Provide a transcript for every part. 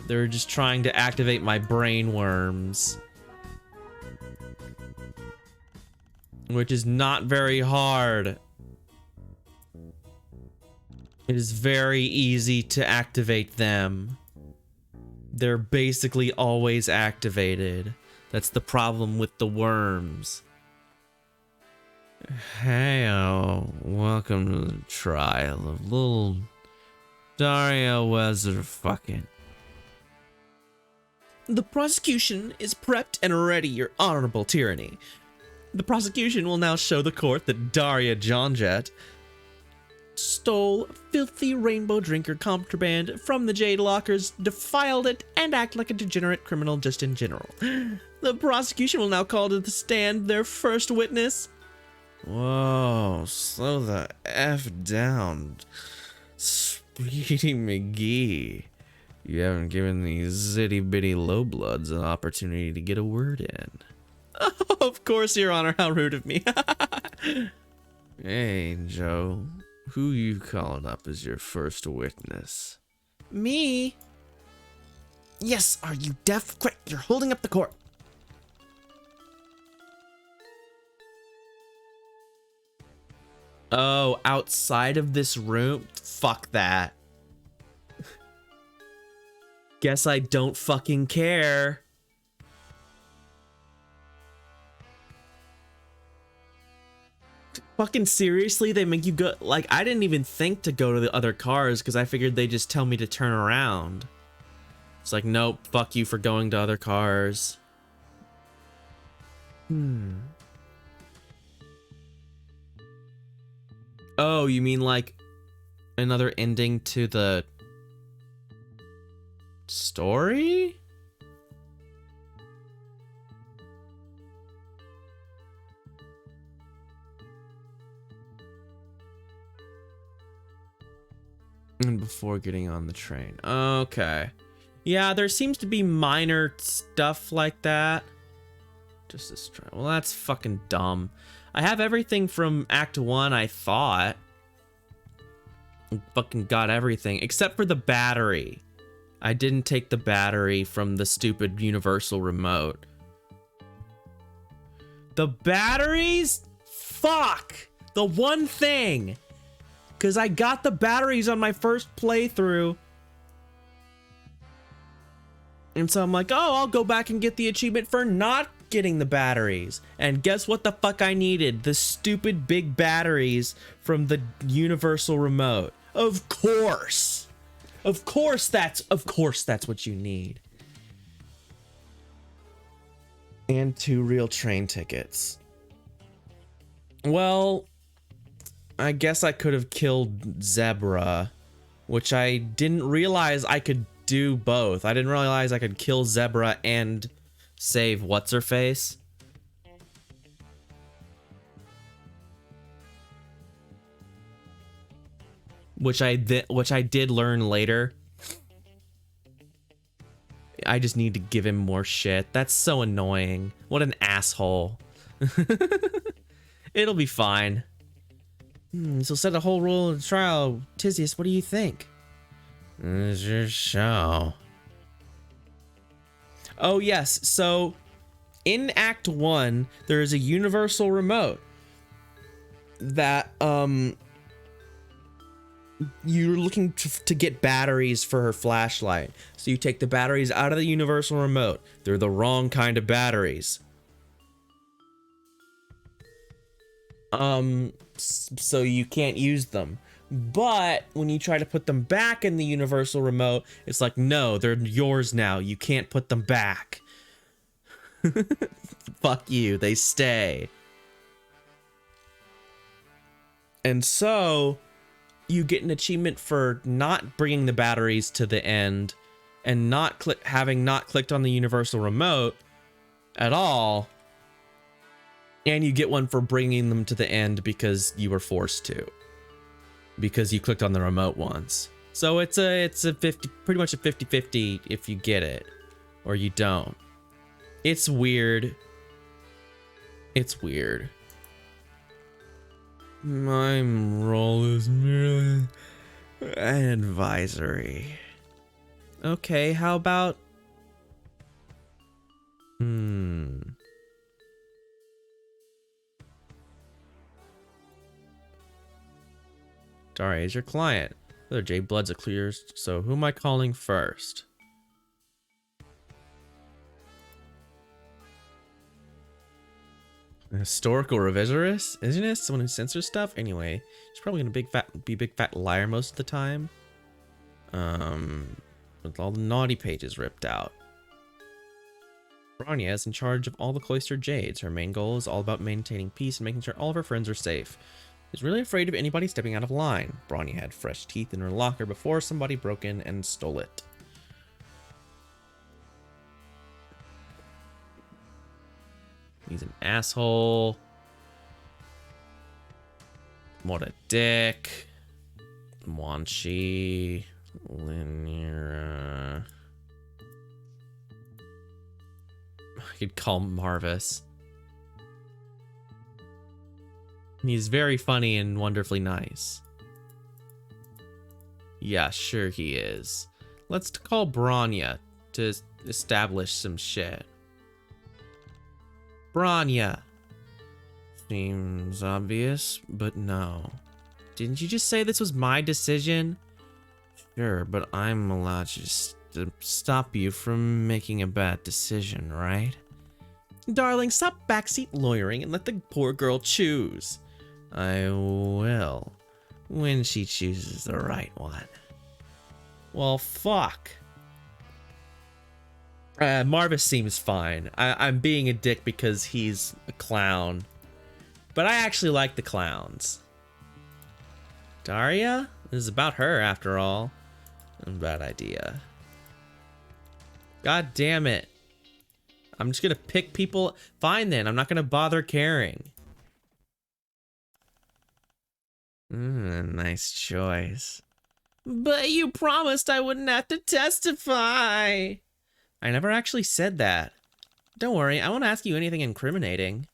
They're just trying to activate my brain worms. Which is not very hard. It is very easy to activate them. They're basically always activated. That's the problem with the worms. Hey, welcome to the trial of little Daria Weatherfucking. The prosecution is prepped and ready, your honorable tyranny. The prosecution will now show the court that Daria Johnjet stole filthy rainbow drinker contraband from the Jade Lockers, defiled it, and act like a degenerate criminal just in general. The prosecution will now call to the stand their first witness. Whoa, slow the F down, Speedy McGee. You haven't given these zitty-bitty lowbloods an opportunity to get a word in. Oh, of course, Your Honor, how rude of me. Hey, Joe. Who you calling up as your first witness? Me? Yes, are you deaf? Quick, you're holding up the court. Oh, outside of this room? Fuck that. Guess I don't fucking care. Fucking seriously, they make you go, like, I didn't even think to go to the other cars because I figured they just tell me to turn around. It's like, nope, fuck you for going to other cars. Oh, you mean like another ending to the story? And before getting on the train. Okay. Yeah, there seems to be minor stuff like that. Just this train. Well, that's fucking dumb. I have everything from Act 1, I thought. I fucking got everything. Except for the battery. I didn't take the battery from the stupid universal remote. The batteries? Fuck! The one thing! Because I got the batteries on my first playthrough. And so I'm like, oh, I'll go back and get the achievement for not getting the batteries. And guess what the fuck I needed? The stupid big batteries from the universal remote. Of course. Of course that's what you need. And 2 real train tickets. Well, I guess I could have killed Zebra, which I didn't realize I could do both. I didn't realize I could kill Zebra and save what's-her-face. Which I did learn later. I just need to give him more shit. That's so annoying. What an asshole. It'll be fine. So set a whole rule of the trial. Tisius, what do you think? It's your show. Oh yes, so in Act 1, there is a universal remote that you're looking to get batteries for her flashlight. So you take the batteries out of the universal remote. They're the wrong kind of batteries. So you can't use them. But when you try to put them back in the universal remote, it's like, no, they're yours now. You can't put them back. Fuck you, they stay. And so you get an achievement for not bringing the batteries to the end and having not clicked on the universal remote at all. And you get one for bringing them to the end because you were forced to. Because you clicked on the remote once. So it's a 50, pretty much a 50-50 if you get it or you don't. It's weird. It's weird. My role is merely an advisory. Okay, how about... Daria is your client. Whether Jade Blood's a clear, so who am I calling first? A historical revisionist? Isn't it? Someone who censors stuff? Anyway, she's probably gonna be a big fat liar most of the time. With all the naughty pages ripped out. Bronya is in charge of all the cloistered jades. Her main goal is all about maintaining peace and making sure all of her friends are safe. She's really afraid of anybody stepping out of line. Bronya had fresh teeth in her locker before somebody broke in and stole it. He's an asshole. What a dick. Wanshi. Linear. I could call Marvis. He's very funny and wonderfully nice. Yeah, sure he is. Let's call Bronya to establish some shit. Bronya. Seems obvious, but no. Didn't you just say this was my decision? Sure, but I'm allowed to stop you from making a bad decision, right? Darling, stop backseat lawyering and let the poor girl choose. I will, when she chooses the right one. Well, fuck. Marvis seems fine. I'm being a dick because he's a clown. But I actually like the clowns. Daria? This is about her, after all. Bad idea. God damn it. I'm just gonna pick people. Fine then, I'm not gonna bother caring. Nice choice. But you promised I wouldn't have to testify. I never actually said that. Don't worry, I won't ask you anything incriminating.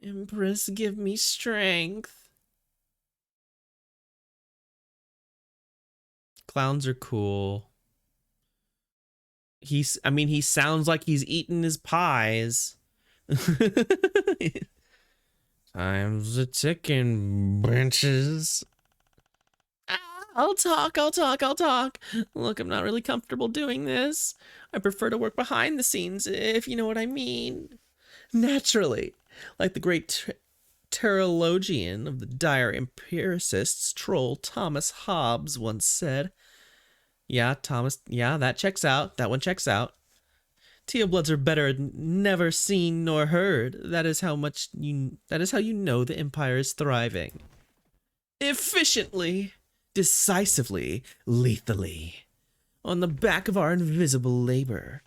Empress, give me strength. Clowns are cool. He sounds like he's eating his pies. Time's a ticking, bitches. I'll talk. Look, I'm not really comfortable doing this. I prefer to work behind the scenes, if you know what I mean. Naturally, like the great Terologian of the dire empiricists, troll Thomas Hobbes once said. Yeah, Thomas, yeah, that checks out. That one checks out. Teobloods are better never seen nor heard. That is how you know the Empire is thriving. Efficiently, decisively, lethally. On the back of our invisible labor.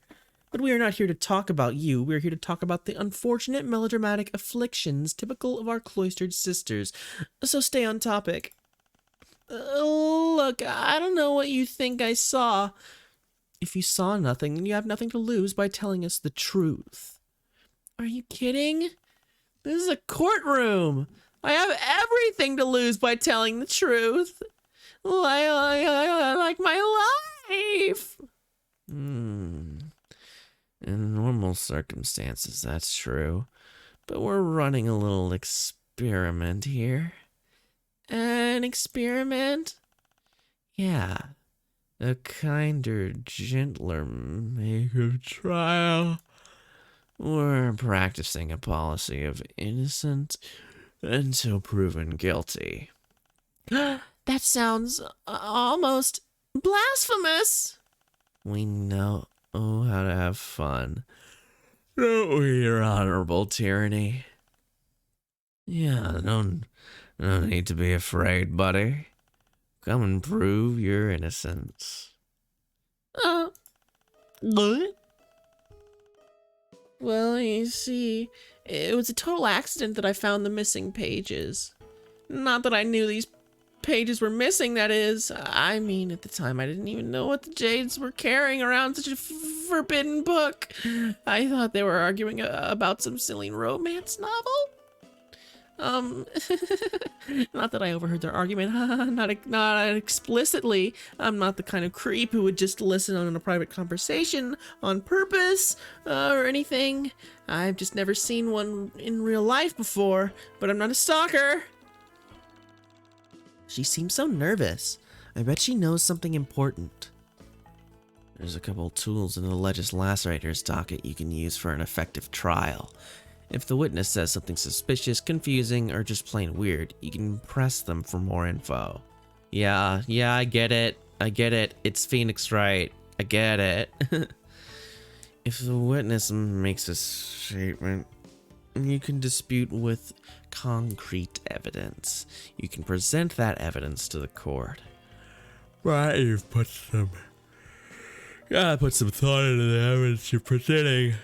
But we are not here to talk about you. We are here to talk about the unfortunate melodramatic afflictions typical of our cloistered sisters. So stay on topic. Look, I don't know what you think I saw. If you saw nothing, then you have nothing to lose by telling us the truth. Are you kidding? This is a courtroom. I have everything to lose by telling the truth. Like my life. In normal circumstances, that's true. But we're running a little experiment here. An experiment? Yeah. A kinder, gentler make of trial. We're practicing a policy of innocent until proven guilty. That sounds almost blasphemous. We know how to have fun. Don't we, Your Honorable Tyranny? Yeah, no need to be afraid, buddy. Come and prove your innocence. What? Well, you see, it was a total accident that I found the missing pages. Not that I knew these pages were missing, that is. I mean, at the time, I didn't even know what the Jades were carrying around such a forbidden book. I thought they were arguing about some silly romance novel. Not that I overheard their argument, not explicitly. I'm not the kind of creep who would just listen on a private conversation on purpose, or anything. I've just never seen one in real life before, but I'm not a stalker. She seems so nervous. I bet she knows something important. There's a couple tools in the Legis Lacerator's docket you can use for an effective trial. If the witness says something suspicious, confusing, or just plain weird, you can press them for more info. Yeah, I get it. It's Phoenix Wright. I get it. If the witness makes a statement, you can dispute with concrete evidence. You can present that evidence to the court. Right, you've put some thought into the evidence you're presenting.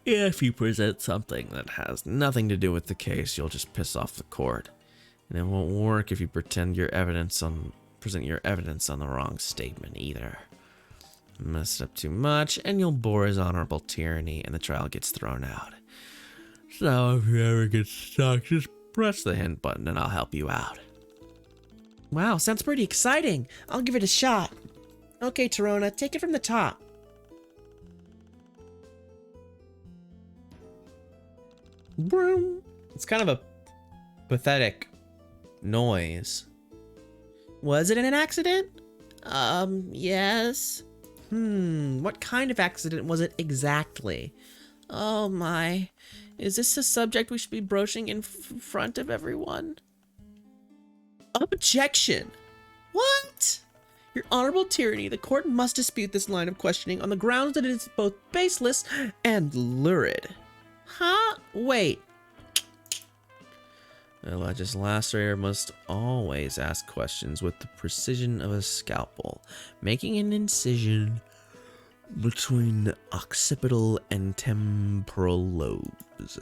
If you present something that has nothing to do with the case, you'll just piss off the court. And it won't work if you present your evidence on the wrong statement either. Mess up too much, and you'll bore his honorable tyranny, and the trial gets thrown out. So if you ever get stuck, just press the hint button and I'll help you out. Wow, sounds pretty exciting. I'll give it a shot. Okay, Torona, take it from the top. It's kind of a pathetic noise. Was it an accident? Yes. What kind of accident was it exactly? Oh my. Is this a subject we should be broaching in front of everyone? Objection! What? Your honorable tyranny, the court must dispute this line of questioning on the grounds that it is both baseless and lurid. Huh? Wait. The Legis Lacerator must always ask questions with the precision of a scalpel, making an incision between the occipital and temporal lobes.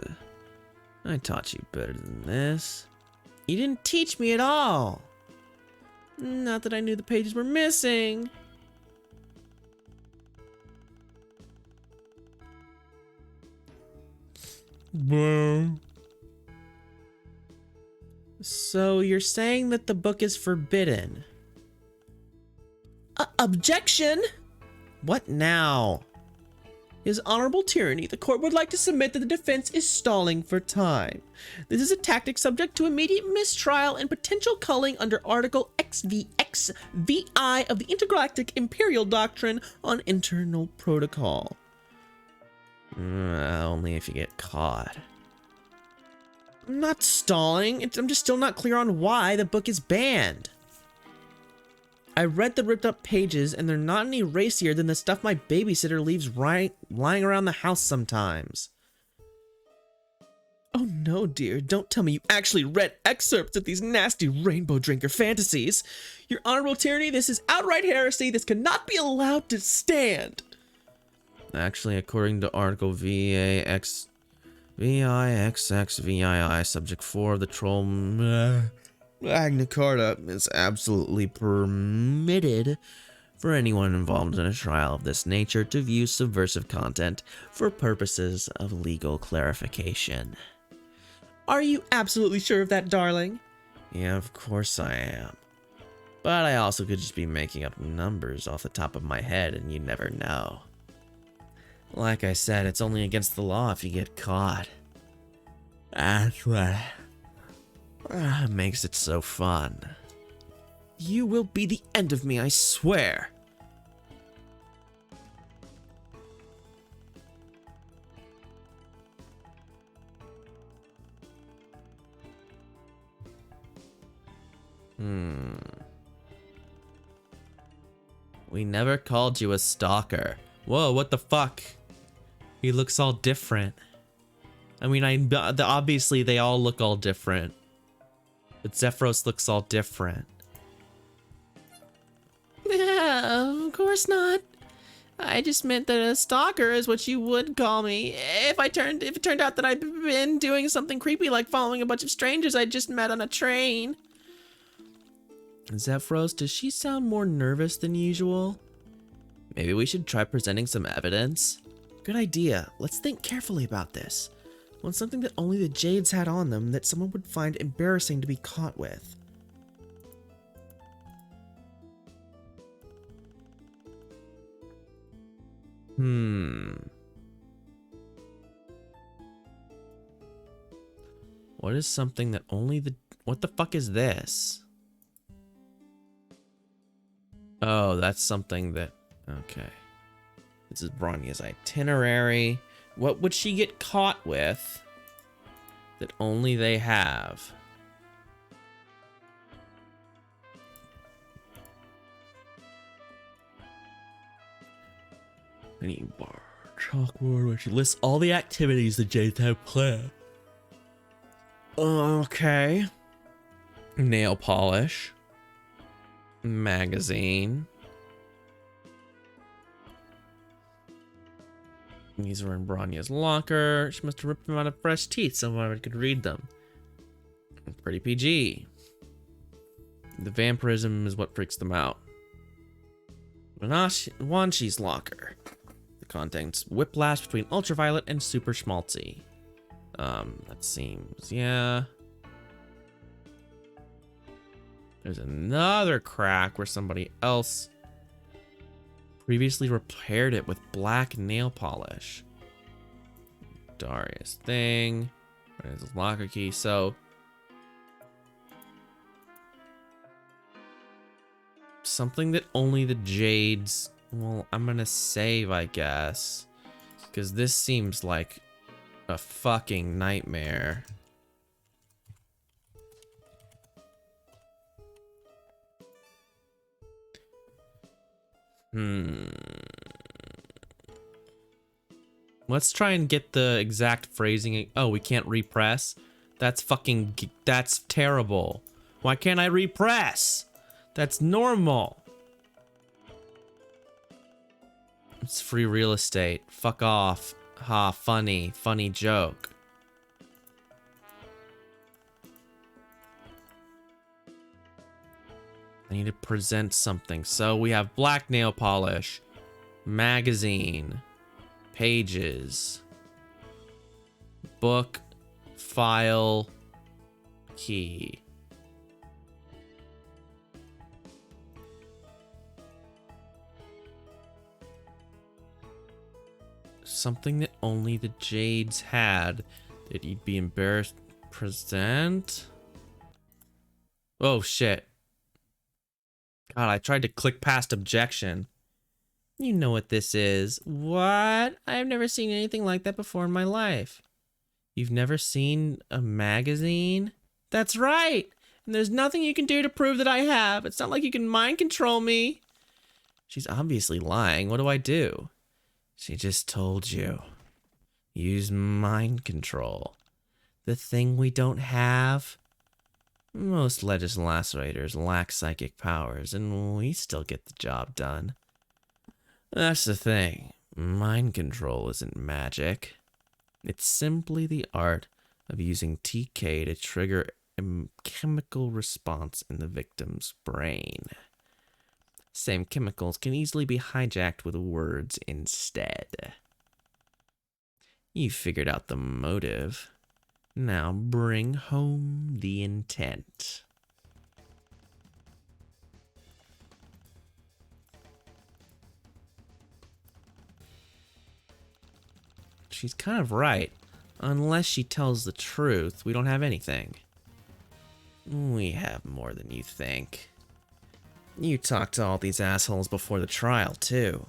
I taught you better than this. You didn't teach me at all. Not that I knew the pages were missing. So you're saying that the book is forbidden? Objection! What now? His honorable tyranny, the court would like to submit that the defense is stalling for time. This is a tactic subject to immediate mistrial and potential culling under Article XVXVI of the Intergalactic Imperial Doctrine on Internal Protocol. Only if you get caught. I'm not stalling. I'm just still not clear on why the book is banned. I read the ripped up pages and they're not any racier than the stuff my babysitter leaves lying around the house sometimes. Oh no, dear, don't tell me you actually read excerpts of these nasty rainbow drinker fantasies. Your honorable tyranny, this is outright heresy. This cannot be allowed to stand. Actually, according to Article VIXXVII, Subject 4 of the Troll Magna Carta, is absolutely permitted for anyone involved in a trial of this nature to view subversive content for purposes of legal clarification. Are you absolutely sure of that, darling? Yeah, of course I am. But I also could just be making up numbers off the top of my head and you never know. Like I said, it's only against the law if you get caught. That's what makes it so fun. You will be the end of me, I swear. We never called you a stalker. Whoa, what the fuck? He looks all different. I mean, obviously they all look all different. But Zephyros looks all different. Of course not. I just meant that a stalker is what you would call me. If it turned out that I'd been doing something creepy like following a bunch of strangers I just met on a train. Zephyros, does she sound more nervous than usual? Maybe we should try presenting some evidence? Good idea. Let's think carefully about this. What's something that only the Jades had on them that someone would find embarrassing to be caught with? What is something that only the... What the fuck is this? Oh, that's something that... Okay. This is Bronya's itinerary. What would she get caught with that only they have? Any bar, chalkboard, where she lists all the activities the Jades have planned. Okay. Nail polish. Magazine. These are in Bronya's locker. She must have ripped them out of fresh teeth so anyone could read them. Pretty PG. The vampirism is what freaks them out. Wanshi's locker. The contents whiplash between ultraviolet and super schmaltzy. That seems, yeah. There's another crack where somebody else previously repaired it with black nail polish. Darius thing. There's his locker key. So something that only the Jades. Well, I'm gonna save, I guess, because this seems like a fucking nightmare. Let's try and get the exact phrasing. Oh, we can't repress? That's terrible. Why can't I repress? That's normal. It's free real estate. Fuck off. Ha, funny joke. I need to present something. So we have black nail polish, magazine, pages, book, file, key. Something that only the Jades had that you'd be embarrassed to present. Oh shit. God, I tried to click past objection. You know what this is. What? I've never seen anything like that before in my life. You've never seen a magazine? That's right. And there's nothing you can do to prove that I have. It's not like you can mind control me. She's obviously lying. What do I do? She just told you. Use mind control. The thing we don't have. Most legislators lack psychic powers, and we still get the job done. That's the thing. Mind control isn't magic. It's simply the art of using TK to trigger a chemical response in the victim's brain. Same chemicals can easily be hijacked with words instead. You figured out the motive. Now bring home the intent. She's kind of right. Unless she tells the truth, we don't have anything. We have more than you think. You talked to all these assholes before the trial, too.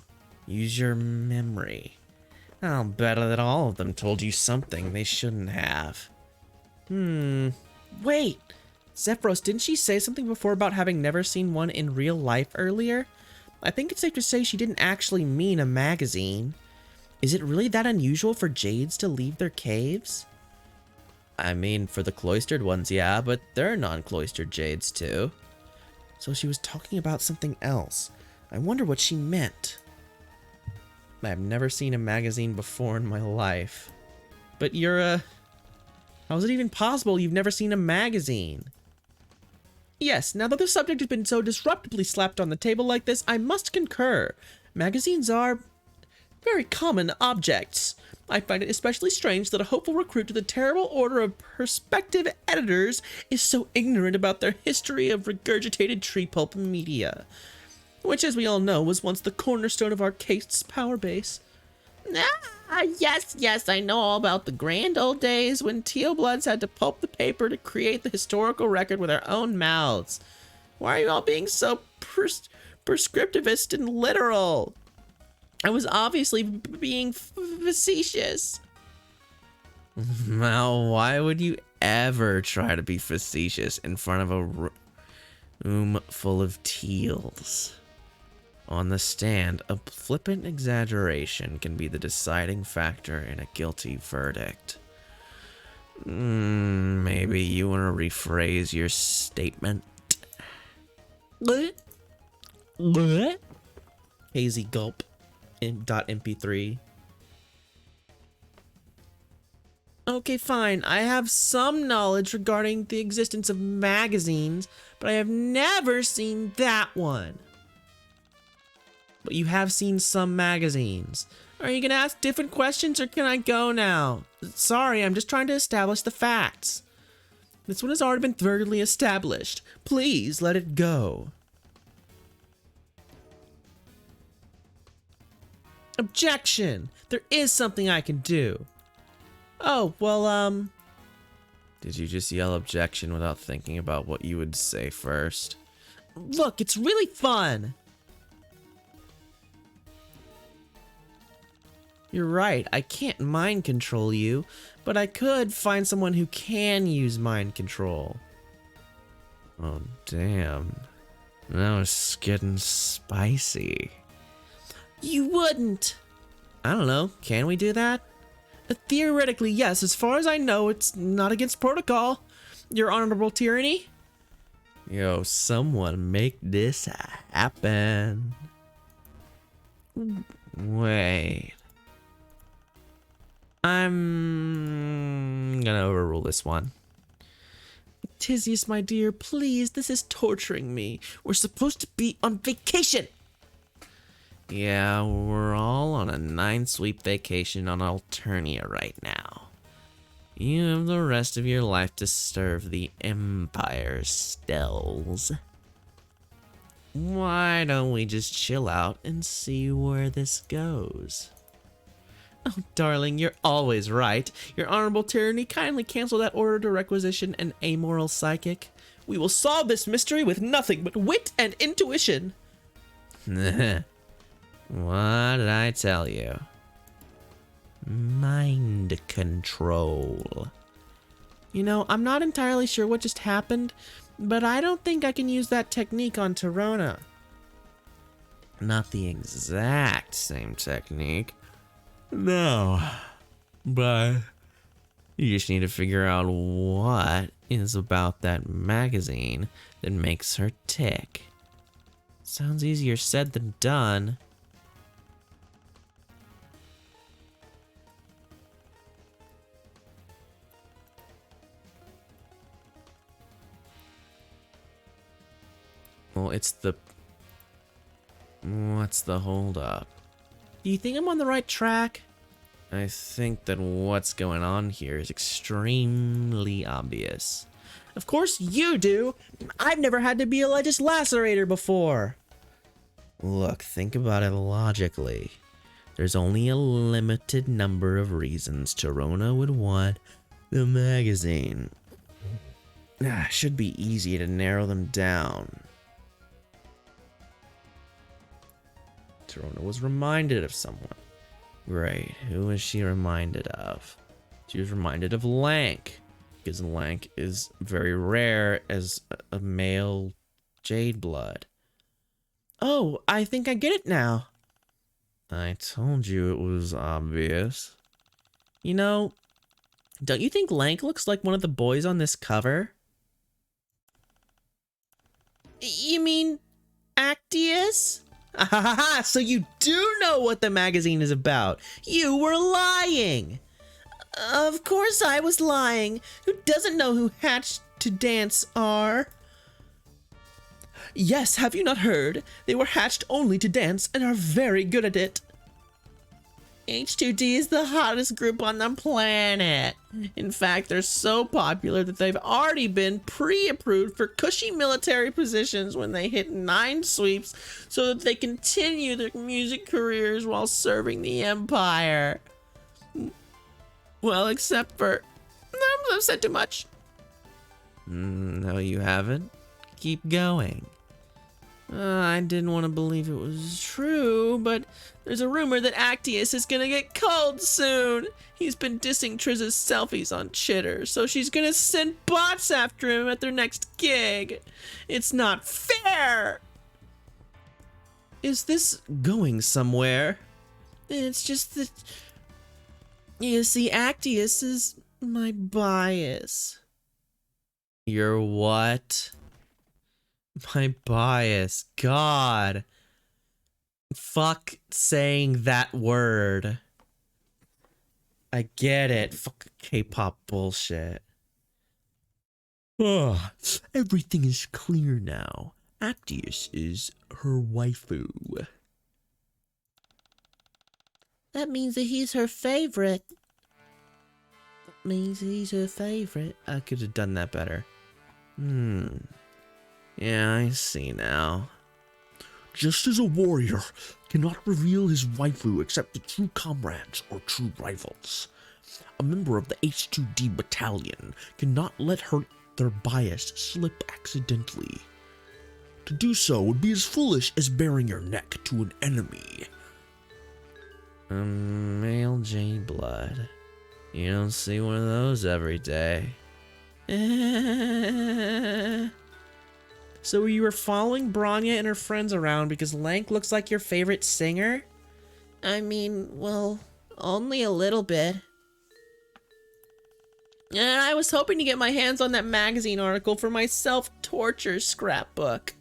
Use your memory. I'll bet that all of them told you something they shouldn't have. Wait! Zephyros, didn't she say something before about having never seen one in real life earlier? I think it's safe to say she didn't actually mean a magazine. Is it really that unusual for Jades to leave their caves? I mean, for the cloistered ones, yeah, but there are non-cloistered Jades, too. So she was talking about something else. I wonder what she meant. I've never seen a magazine before in my life. But you're how is it even possible you've never seen a magazine? Yes, now that the subject has been so disruptively slapped on the table like this, I must concur. Magazines are very common objects. I find it especially strange that a hopeful recruit to the terrible order of prospective editors is so ignorant about their history of regurgitated tree pulp media, which, as we all know, was once the cornerstone of our caste's power base. Yes, I know all about the grand old days when Teal Bloods had to pulp the paper to create the historical record with our own mouths. Why are you all being so prescriptivist and literal? I was obviously being facetious. Now, why would you ever try to be facetious in front of a room full of teals? On the stand, a flippant exaggeration can be the deciding factor in a guilty verdict. Maybe you want to rephrase your statement? What? Hazy gulp. .mp3. Okay, fine. I have some knowledge regarding the existence of magazines, but I have never seen that one. But you have seen some magazines. Are you gonna ask different questions or can I go now? Sorry, I'm just trying to establish the facts. This one has already been thoroughly established. Please let it go. Objection! There is something I can do. Oh, well, Did you just yell objection without thinking about what you would say first? Look, it's really fun! You're right, I can't mind control you, but I could find someone who can use mind control. Oh, damn. Now it's getting spicy. You wouldn't. I don't know. Can we do that? Theoretically, yes. As far as I know, it's not against protocol. Your honorable tyranny. Yo, someone make this happen. Wait. I'm gonna overrule this one. Tisius, my dear, please. This is torturing me. We're supposed to be on vacation. Yeah, we're all on a 9-sweep vacation on Alternia right now. You have the rest of your life to serve the Empire, Stells. Why don't we just chill out and see where this goes? Oh, darling, you're always right. Your honorable tyranny, kindly cancel that order to requisition an amoral psychic. We will solve this mystery with nothing but wit and intuition. What did I tell you? Mind control. You know, I'm not entirely sure what just happened, but I don't think I can use that technique on Torona. Not the exact same technique. No. But you just need to figure out what is about that magazine that makes her tick. Sounds easier said than done. Well, it's the... What's the holdup? Do you think I'm on the right track? I think that what's going on here is extremely obvious. Of course you do! I've never had to be a legislacerator before! Look, think about it logically. There's only a limited number of reasons Torona would want the magazine. Should be easy to narrow them down. Torona was reminded of someone. Great. Who was she reminded of? She was reminded of Lank, because Lank is very rare as a male jade blood. Oh, I think I get it now. I told you it was obvious. You know, don't you think Lank looks like one of the boys on this cover? You mean Actius? Ah, so you do know what the magazine is about. You were lying. Of course I was lying. Who doesn't know who Hatched to Dance are? Yes, have you not heard? They were hatched only to dance and are very good at it. H2D is the hottest group on the planet. In fact, they're so popular that they've already been pre-approved for cushy military positions when they hit 9 sweeps so that they continue their music careers while serving the Empire. Well, except for... I've said too much. No, you haven't. Keep going. I didn't want to believe it was true, but there's a rumor that Actius is gonna get culled soon. He's been dissing Triz's selfies on Chitter, so she's gonna send bots after him at their next gig. It's not fair! Is this going somewhere? It's just that... You see, Actius is my bias. Your what? My bias. God. Fuck saying that word. I get it. Fuck K-pop bullshit. Ugh. Everything is clear now. Actius is her waifu. That means that he's her favorite. That means he's her favorite. I could have done that better. Yeah, I see now. Just as a warrior cannot reveal his waifu except to true comrades or true rivals, a member of the H2D battalion cannot let their bias slip accidentally. To do so would be as foolish as baring your neck to an enemy. Male J blood. You don't see one of those every day. So you were following Bronya and her friends around because Lank looks like your favorite singer? I mean, well, only a little bit. And I was hoping to get my hands on that magazine article for my self-torture scrapbook.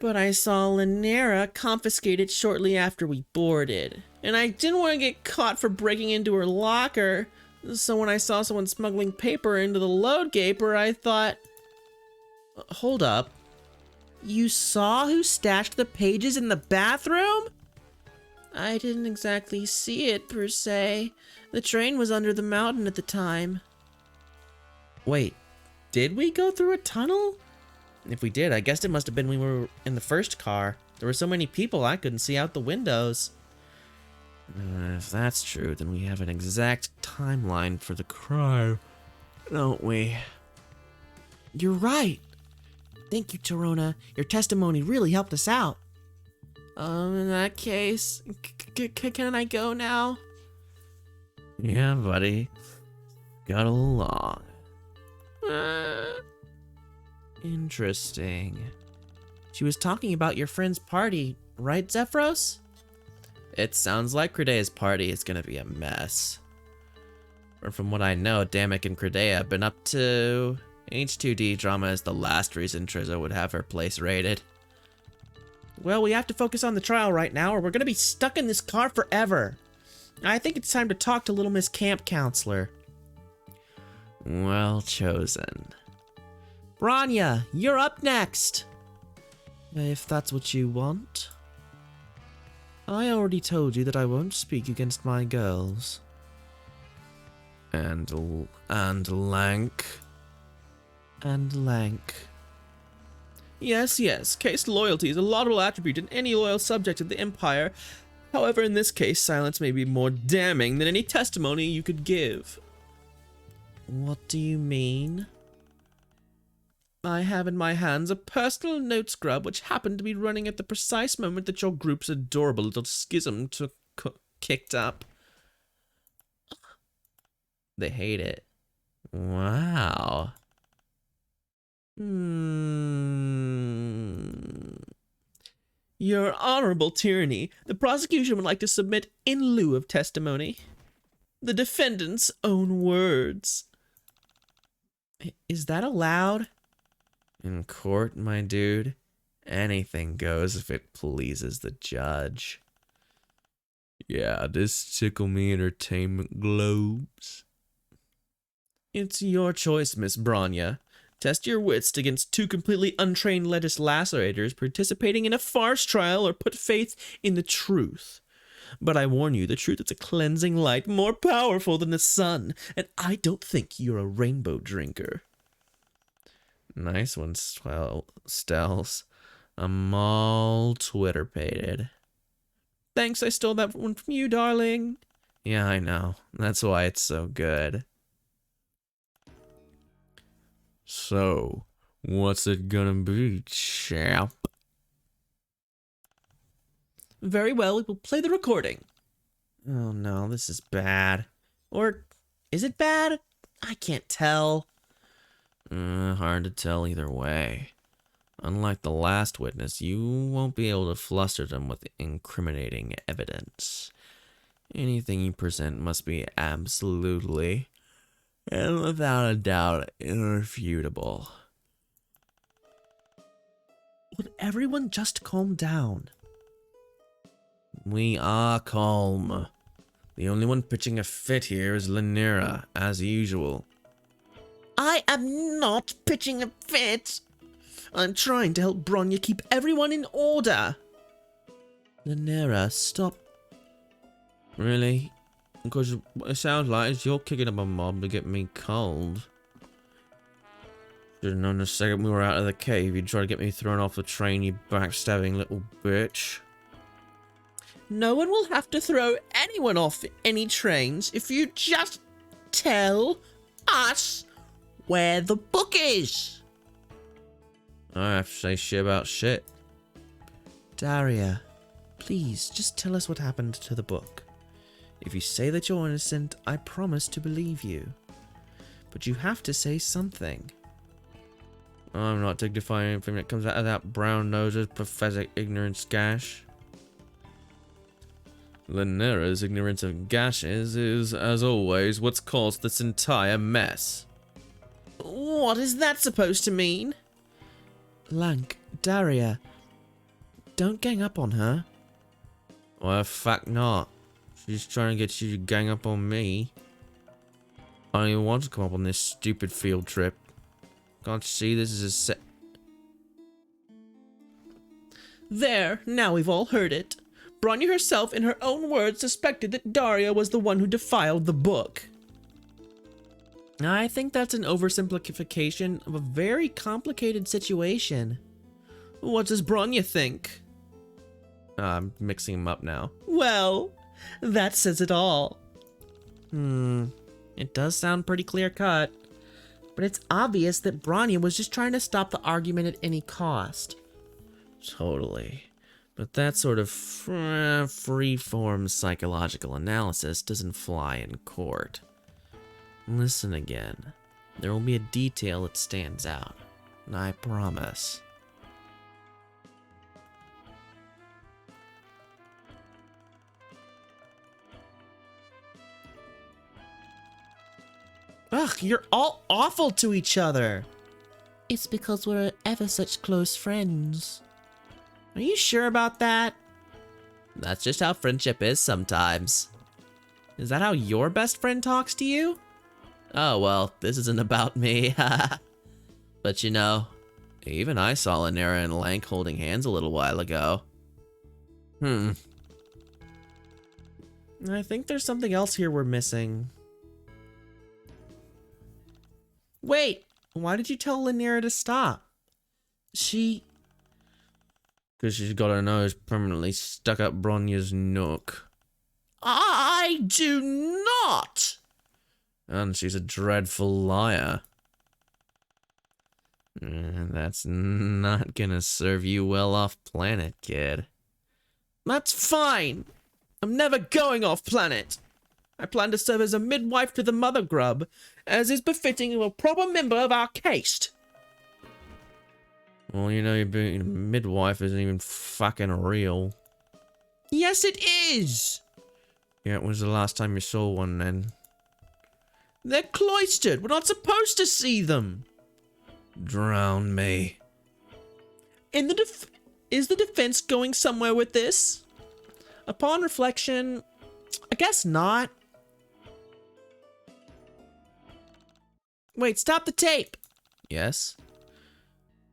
But I saw Lynera confiscate it shortly after we boarded. And I didn't want to get caught for breaking into her locker. So when I saw someone smuggling paper into the load gaper, I thought... Hold up. You saw who stashed the pages in the bathroom? I didn't exactly see it, per se. The train was under the mountain at the time. Wait, did we go through a tunnel? If we did, I guess it must have been when we were in the first car. There were so many people I couldn't see out the windows. If that's true, then we have an exact timeline for the crime, don't we? You're right. Thank you, Torona. Your testimony really helped us out. In that case, can I go now? Yeah, buddy. Got along. Interesting. She was talking about your friend's party, right, Zephyros? It sounds like Credea's party is gonna be a mess. Or from what I know, Damek and Credea have been up to... H2D drama is the last reason Triza would have her place raided. Well, we have to focus on the trial right now or we're gonna be stuck in this car forever. I think it's time to talk to Little Miss Camp Counselor. Well chosen. Bronya, you're up next. If that's what you want. I already told you that I won't speak against my girls. And Lank. And Lank. Yes, case loyalty is a laudable attribute in any loyal subject of the Empire. However, in this case, silence may be more damning than any testimony you could give. What do you mean? I have in my hands a personal note scrub which happened to be running at the precise moment that your group's adorable little schism kicked up. They hate it. Wow. Your Honorable Tyranny, the prosecution would like to submit in lieu of testimony the defendant's own words. Is that allowed? In court, my dude, anything goes if it pleases the judge. Yeah, this tickle me entertainment globes. It's your choice, Miss Bronya. Test your wits against two completely untrained lettuce lacerators participating in a farce trial or put faith in the truth. But I warn you, the truth is a cleansing light more powerful than the sun, and I don't think you're a rainbow drinker. Nice one, Stells. I'm all Twitter-pated. Thanks, I stole that one from you, darling. Yeah, I know. That's why it's so good. So, what's it gonna be, chap? Very well, we will play the recording. Oh no, this is bad. Or, is it bad? I can't tell. Hard to tell either way. Unlike the last witness, you won't be able to fluster them with incriminating evidence. Anything you present must be absolutely and without a doubt irrefutable. Would everyone just calm down? We are calm. The only one pitching a fit here is Lanira, as usual. I am not pitching a fit. I'm trying to help Bronya keep everyone in order. Lanira, stop. Really? Because what it sounds like is you're kicking up a mob to get me cold. Should have known the second we were out of the cave you'd try to get me thrown off the train, you backstabbing little bitch. No one will have to throw anyone off any trains if you just tell us where the book is. I have to say shit about shit. Daria, please just tell us what happened to the book. If you say that you're innocent, I promise to believe you. But you have to say something. I'm not dignifying anything that comes out of that brown-nosed's pathetic ignorance gash. Lanira's ignorance of gashes is, as always, what's caused this entire mess. What is that supposed to mean? Lank, Daria, don't gang up on her. Well, fuck not. She's trying to get you to gang up on me. I don't even want to come up on this stupid field trip. Can't you see this is a set? There, now we've all heard it. Bronya herself, in her own words, suspected that Daria was the one who defiled the book. I think that's an oversimplification of a very complicated situation. What does Bronya think? I'm mixing them up now. Well, that says it all. It does sound pretty clear-cut. But it's obvious that Bronya was just trying to stop the argument at any cost. Totally. But that sort of free-form psychological analysis doesn't fly in court. Listen again. There will be a detail that stands out. I promise. Ugh, you're all awful to each other. It's because we're ever such close friends. Are you sure about that? That's just how friendship is sometimes. Is that how your best friend talks to you? Oh, well, this isn't about me. But you know, even I saw Lanira and Lank holding hands a little while ago. I think there's something else here we're missing. Wait, why did you tell Lanira to stop? Because she's got her nose permanently stuck up Bronya's nook. I do not! And she's a dreadful liar. That's not gonna serve you well off planet, kid. That's fine. I'm never going off planet. I plan to serve as a midwife to the mother grub, as is befitting of a proper member of our caste. Well, you know, being a midwife isn't even fucking real. Yes, it is! Yeah, when was the last time you saw one, then? They're cloistered. We're not supposed to see them. Drown me. Is the defense going somewhere with this? Upon reflection, I guess not. Wait, stop the tape. Yes?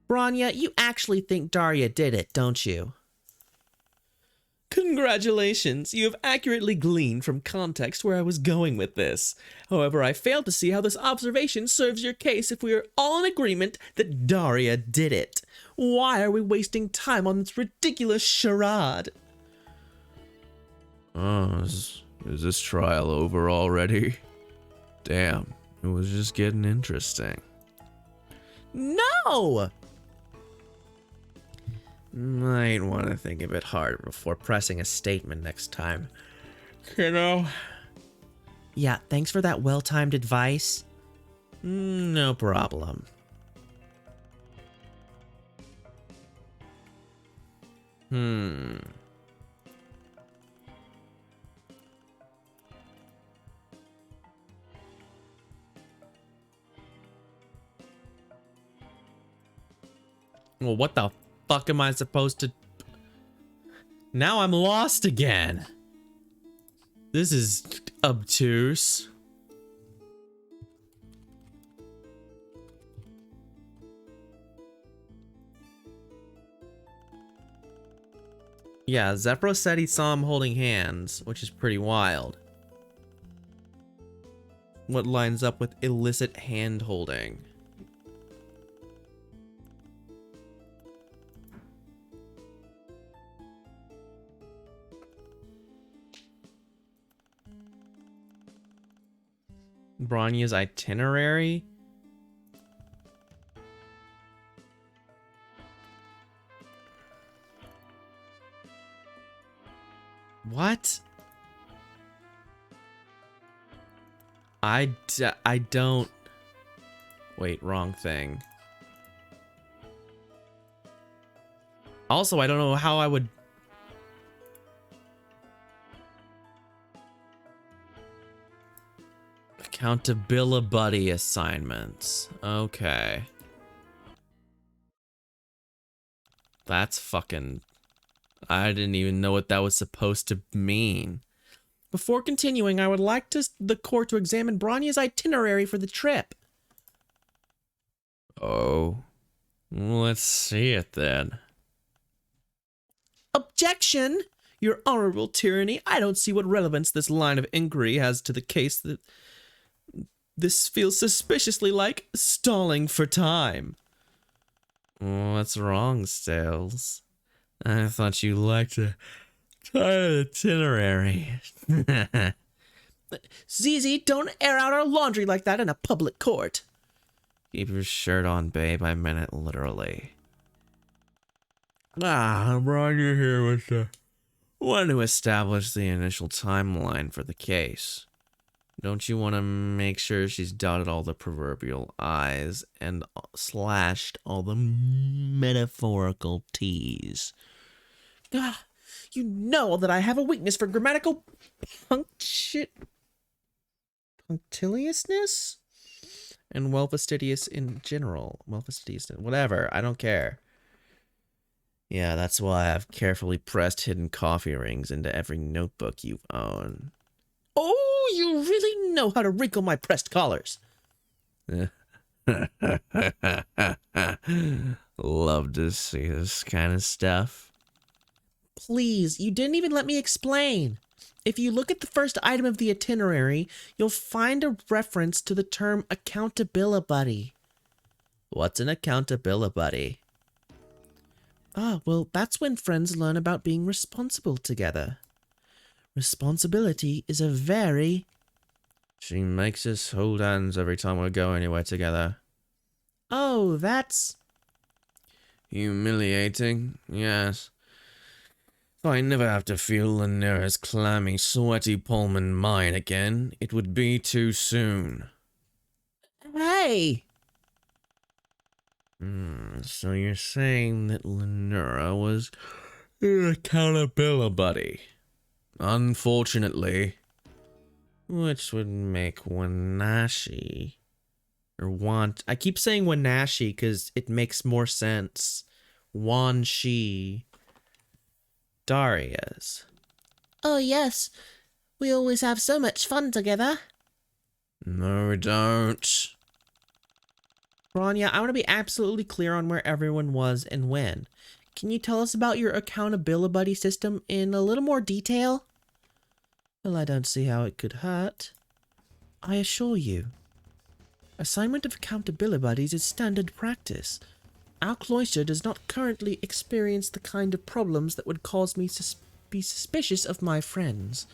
Bronya, you actually think Daria did it, don't you? Congratulations, you have accurately gleaned from context where I was going with this. However, I fail to see how this observation serves your case if we are all in agreement that Daria did it. Why are we wasting time on this ridiculous charade? Oh, is this trial over already? Damn, it was just getting interesting. No! Might want to think a bit harder before pressing a statement next time. Kiddo? Yeah, thanks for that well-timed advice. No problem. Well, what the fuck am I supposed to... Now I'm lost again. This is obtuse. Yeah, Zephyro said he saw him holding hands, which is pretty wild. What lines up with illicit hand holding? Bronya's itinerary? What? I don't... Wait, wrong thing. Also, I don't know how I would... Accountability assignments. Okay. That's fucking... I didn't even know what that was supposed to mean. Before continuing, I would like the court to examine Bronya's itinerary for the trip. Oh. Let's see it then. Objection! Your honorable tyranny, I don't see what relevance this line of inquiry has to the case that... This feels suspiciously like stalling for time. What's wrong, Stales? I thought you liked a itinerary. ZZ, don't air out our laundry like that in a public court. Keep your shirt on, babe. I meant it literally. I brought you here with the... Want to establish the initial timeline for the case. Don't you want to make sure she's dotted all the proverbial I's and slashed all the metaphorical T's? Ah, you know that I have a weakness for grammatical punctiliousness? And well fastidious in general. Well fastidious, whatever, I don't care. Yeah, that's why I've carefully pressed hidden coffee rings into every notebook you own. Oh, you really know how to wrinkle my pressed collars. Love to see this kind of stuff. Please, you didn't even let me explain. If you look at the first item of the itinerary, you'll find a reference to the term accountability. What's an accountability? Ah, well, that's when friends learn about being responsible together. Responsibility is a very... She makes us hold hands every time we go anywhere together. Oh, that's... Humiliating, yes. If I never have to feel Lanera's clammy, sweaty palm in mine again, it would be too soon. Hey! So you're saying that Lanera was your accountability buddy. Unfortunately. Which would make Wanashi... I keep saying Wanashi because it makes more sense. Wanshi. Daria's. Oh yes, we always have so much fun together. No, we don't. Bronya, I want to be absolutely clear on where everyone was and when. Can you tell us about your accountability system in a little more detail? Well, I don't see how it could hurt. I assure you, assignment of accountability buddies is standard practice. Our cloister does not currently experience the kind of problems that would cause me to be suspicious of my friends.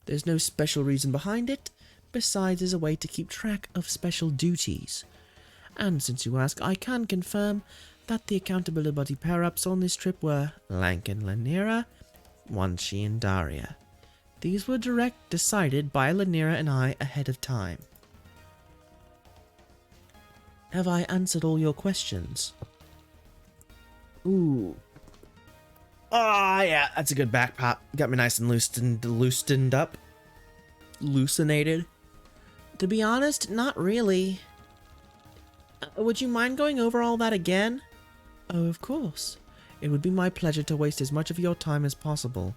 There's no special reason behind it, besides as a way to keep track of special duties. And since you ask, I can confirm that the accountability buddy pair-ups on this trip were Lank and Lanira, Wanshi and Daria. These were decided by Lanira and I ahead of time. Have I answered all your questions? Ooh. Ah, yeah, that's a good back pop. Got me nice and loosened up. Loosenated. To be honest, not really. Would you mind going over all that again? Oh, of course. It would be my pleasure to waste as much of your time as possible.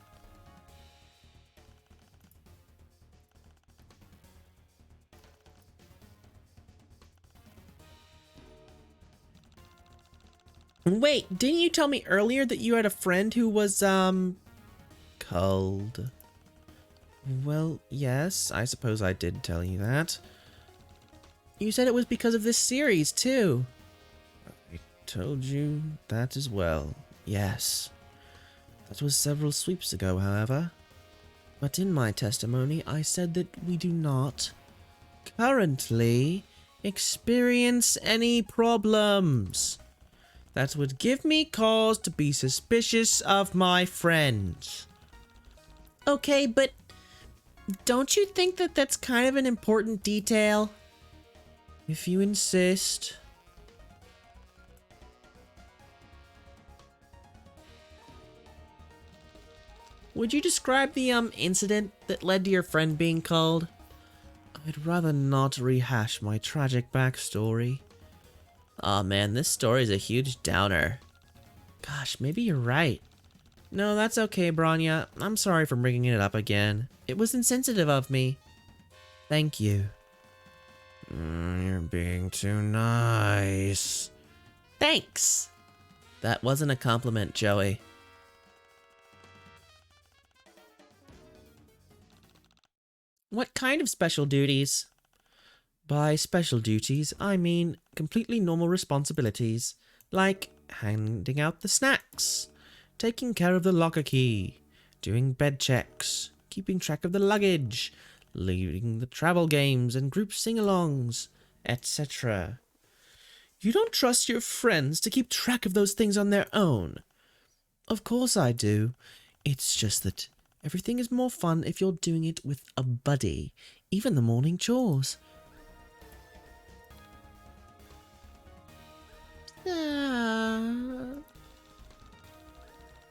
Wait, didn't you tell me earlier that you had a friend who was, cold? Well, yes, I suppose I did tell you that. You said it was because of this series, too. I told you that as well, yes. That was several sweeps ago, however. But in my testimony, I said that we do not currently experience any problems that would give me cause to be suspicious of my friends. Okay, but don't you think that that's kind of an important detail? If you insist. Would you describe the incident that led to your friend being called? I'd rather not rehash my tragic backstory. Aw, man, this story's a huge downer. Gosh, maybe you're right. No, that's okay, Branya. I'm sorry for bringing it up again. It was insensitive of me. Thank you. You're being too nice. Thanks! That wasn't a compliment, Joey. What kind of special duties? By special duties, I mean completely normal responsibilities, like handing out the snacks, taking care of the locker key, doing bed checks, keeping track of the luggage, leading the travel games and group sing-alongs, etc. You don't trust your friends to keep track of those things on their own. Of course I do. It's just that everything is more fun if you're doing it with a buddy, even the morning chores.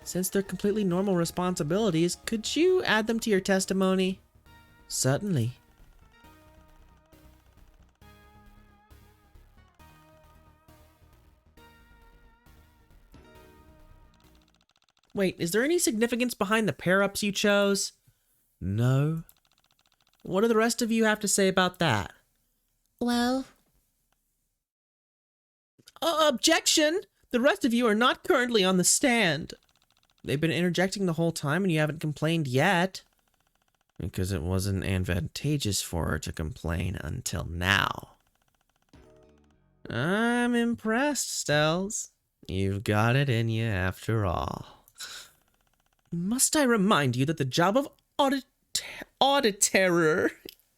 Since they're completely normal responsibilities, could you add them to your testimony? Certainly. Wait, is there any significance behind the pair-ups you chose? No. What do the rest of you have to say about that? Well... objection! The rest of you are not currently on the stand. They've been interjecting the whole time and you haven't complained yet. Because it wasn't advantageous for her to complain until now. I'm impressed, Stells. You've got it in you after all. Must I remind you that the job of auditor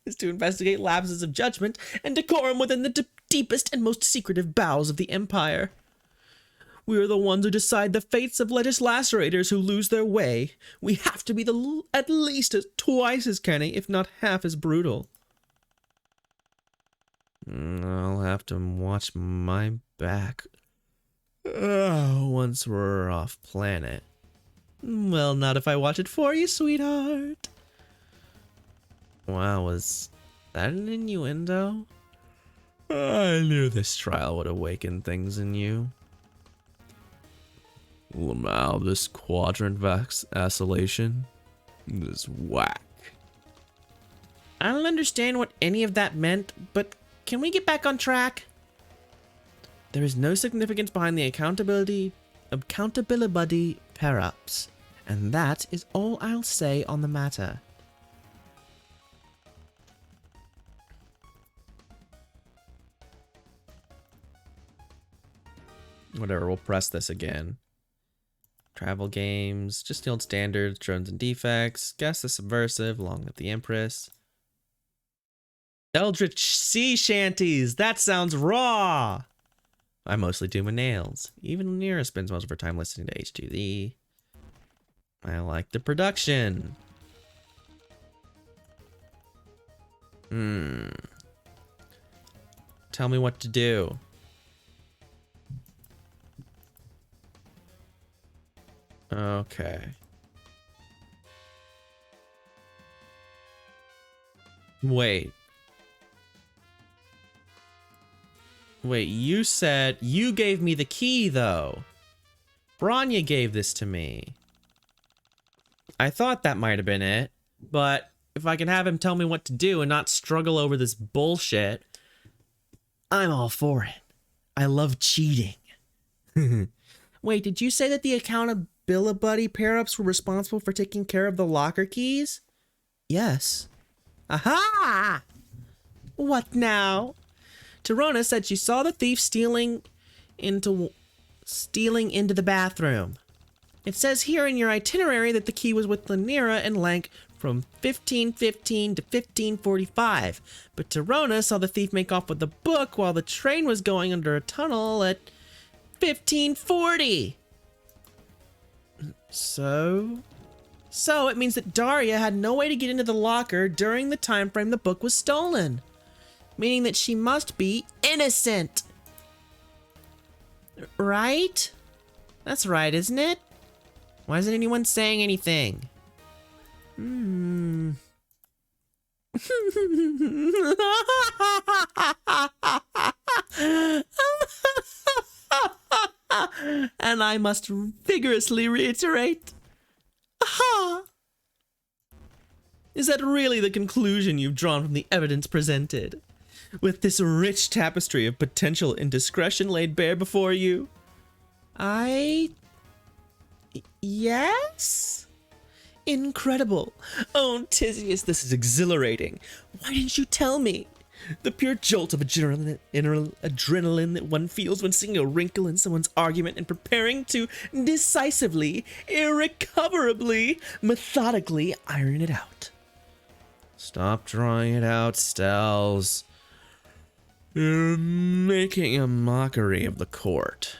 is to investigate lapses of judgment and decorum within the deepest and most secretive bowels of the Empire? We are the ones who decide the fates of legislators who lose their way. We have to be at least twice as canny, if not half as brutal. I'll have to watch my back. Once we're off planet. Well, not if I watch it for you, sweetheart. Wow, was that an innuendo? I knew this trial would awaken things in you. Lamau, this quadrant vacillation is whack. I don't understand what any of that meant, but can we get back on track? There is no significance behind the accountability accountability pair-ups. And that is all I'll say on the matter. Whatever, we'll press this again. Travel games, just the old standards, drones and defects, guess the subversive, along with the Empress. Eldritch sea shanties, that sounds raw! I mostly do my nails. Even Nira spends most of her time listening to H2Z. I like the production. Tell me what to do. Okay. Wait, you said you gave me the key, though. Branya gave this to me. I thought that might have been it, but if I can have him tell me what to do and not struggle over this bullshit, I'm all for it. I love cheating. Wait, did you say that the accountability pair-ups were responsible for taking care of the locker keys? Yes. Aha! What now? Torona said she saw the thief stealing into the bathroom. It says here in your itinerary that the key was with Lanira and Lank from 1515 to 1545, but Torona saw the thief make off with the book while the train was going under a tunnel at 1540. So it means that Daria had no way to get into the locker during the time frame the book was stolen, meaning that she must be innocent. Right? That's right, isn't it? Why isn't anyone saying anything? And I must vigorously reiterate. Aha! Is that really the conclusion you've drawn from the evidence presented? With this rich tapestry of potential indiscretion laid bare before you? Yes? Incredible. Oh, Tisius, this is exhilarating. Why didn't you tell me? The pure jolt of adrenaline that one feels when seeing a wrinkle in someone's argument and preparing to decisively, irrecoverably, methodically iron it out. Stop drawing it out, Stells. You're making a mockery of the court.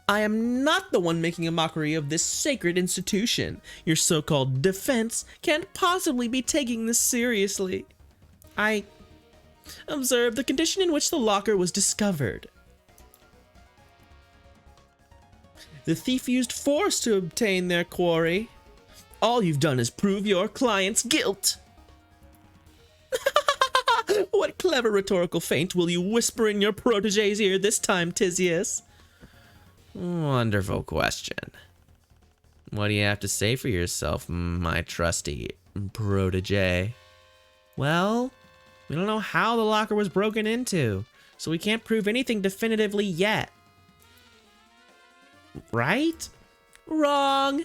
I am not the one making a mockery of this sacred institution. Your so-called defense can't possibly be taking this seriously. I observed the condition in which the locker was discovered. The thief used force to obtain their quarry. All you've done is prove your client's guilt. What clever rhetorical feint will you whisper in your protege's ear this time, Tisius? Wonderful question. What do you have to say for yourself, my trusty protege? Well, we don't know how the locker was broken into, so we can't prove anything definitively yet. Right? Wrong.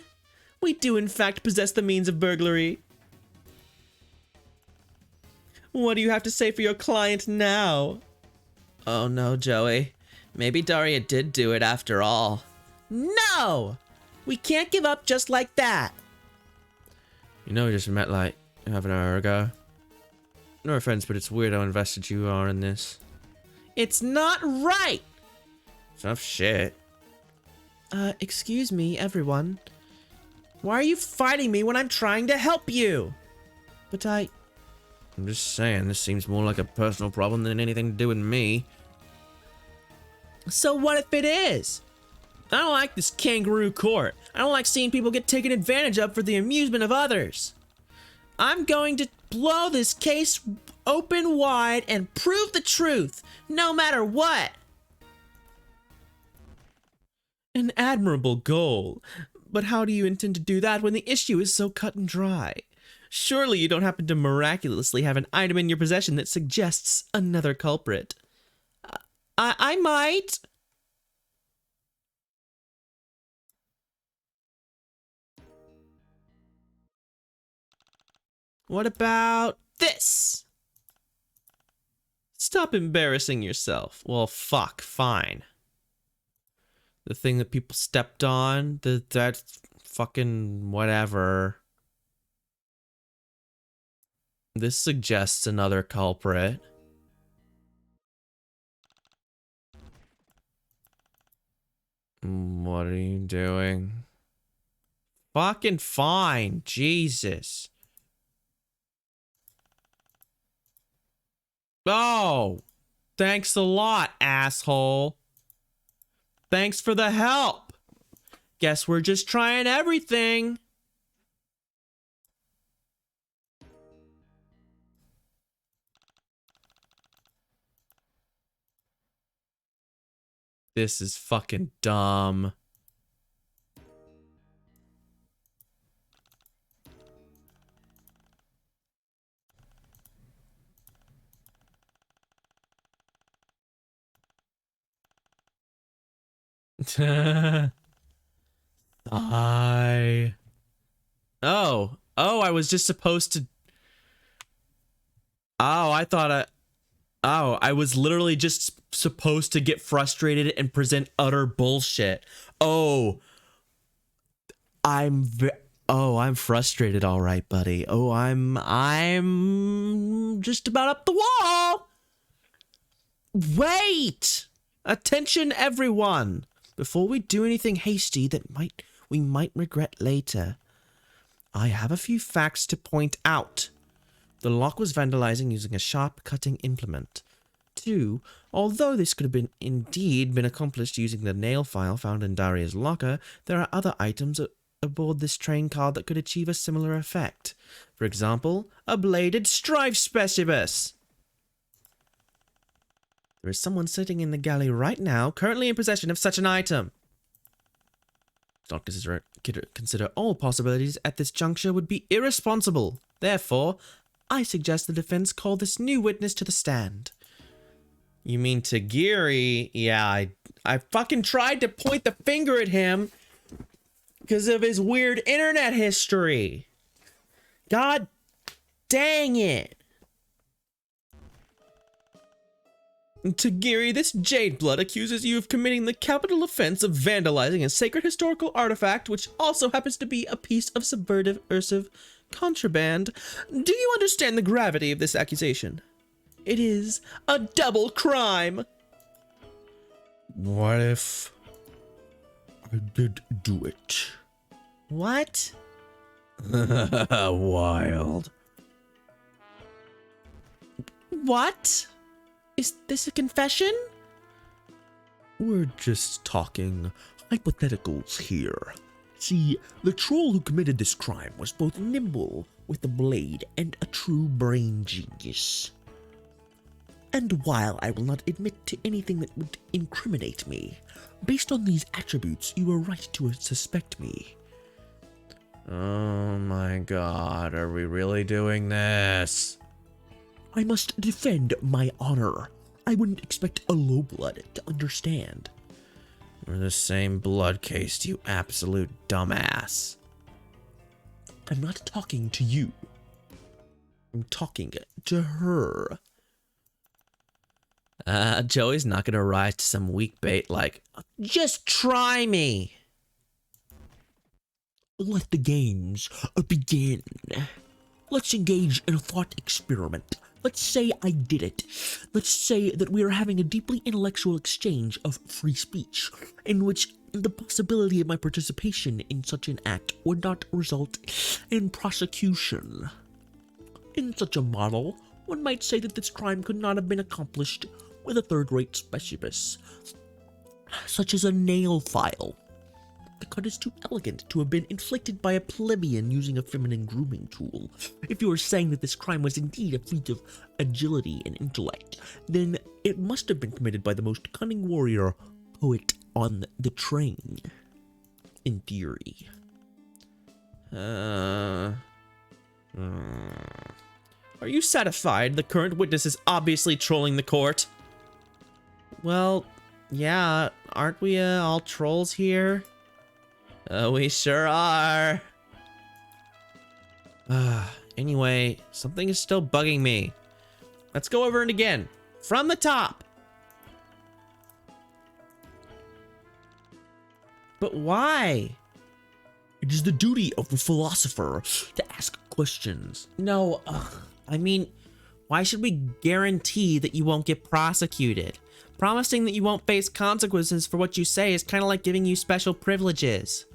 We do in fact possess the means of burglary. What do you have to say for your client now? Oh no, Joey. Maybe Daria did do it after all. No! We can't give up just like that. You know, we just met like half an hour ago. No offense, but it's weird how invested you are in this. It's not right! Tough shit. Excuse me, everyone. Why are you fighting me when I'm trying to help you? But I'm just saying, this seems more like a personal problem than anything to do with me. So what if it is? I don't like this kangaroo court. I don't like seeing people get taken advantage of for the amusement of others. I'm going to blow this case open wide and prove the truth, no matter what. An admirable goal. But how do you intend to do that when the issue is so cut and dry? Surely you don't happen to miraculously have an item in your possession that suggests another culprit. I might. What about this? Stop embarrassing yourself. Well, fuck, fine. The thing that people stepped on, that fucking whatever. This suggests another culprit. What are you doing? Fucking fine, Jesus. Oh, thanks a lot, asshole. Thanks for the help. Guess we're just trying everything. This is fucking dumb. I was just supposed to. I was literally just supposed to get frustrated and present utter bullshit. I'm frustrated, all right, buddy. I'm just about up the wall. Wait! Attention, everyone! Before we do anything hasty that we might regret later, I have a few facts to point out. The lock was vandalizing using a sharp cutting implement. 2. Although this could have indeed been accomplished using the nail file found in Daria's locker, there are other items aboard this train car that could achieve a similar effect. For example, a bladed strife specibus. There is someone sitting in the galley right now, currently in possession of such an item. To not consider all possibilities at this juncture would be irresponsible. Therefore, I suggest the defense call this new witness to the stand. You mean Tagiri? Yeah, I fucking tried to point the finger at him because of his weird internet history. God dang it. Tagiri, this jade blood accuses you of committing the capital offense of vandalizing a sacred historical artifact, which also happens to be a piece of subversive contraband. Do you understand the gravity of this accusation? It is a double crime. What if I did do it? What? Wild. What? Is this a confession? We're just talking hypotheticals here. See, the troll who committed this crime was both nimble with the blade and a true brain genius. And while I will not admit to anything that would incriminate me, based on these attributes, you were right to suspect me. Oh my god, are we really doing this? I must defend my honor. I wouldn't expect a low blood to understand. We're the same blood caste, you absolute dumbass. I'm not talking to you. I'm talking to her. Joey's not gonna rise to some weak bait like, just try me. Let the games begin. Let's engage in a thought experiment. Let's say I did it. Let's say that we are having a deeply intellectual exchange of free speech, in which the possibility of my participation in such an act would not result in prosecution. In such a model, one might say that this crime could not have been accomplished with a third-rate specibus, such as a nail file. The cut is too elegant to have been inflicted by a plebeian using a feminine grooming tool. If you are saying that this crime was indeed a feat of agility and intellect, then it must have been committed by the most cunning warrior poet on the train. In theory. Are you satisfied? The current witness is obviously trolling the court. Well, yeah, aren't we all trolls here? We sure are. Anyway, something is still bugging me. Let's go over it again. From the top. But why? It is the duty of a philosopher to ask questions. No, I mean, why should we guarantee that you won't get prosecuted? Promising that you won't face consequences for what you say is kind of like giving you special privileges.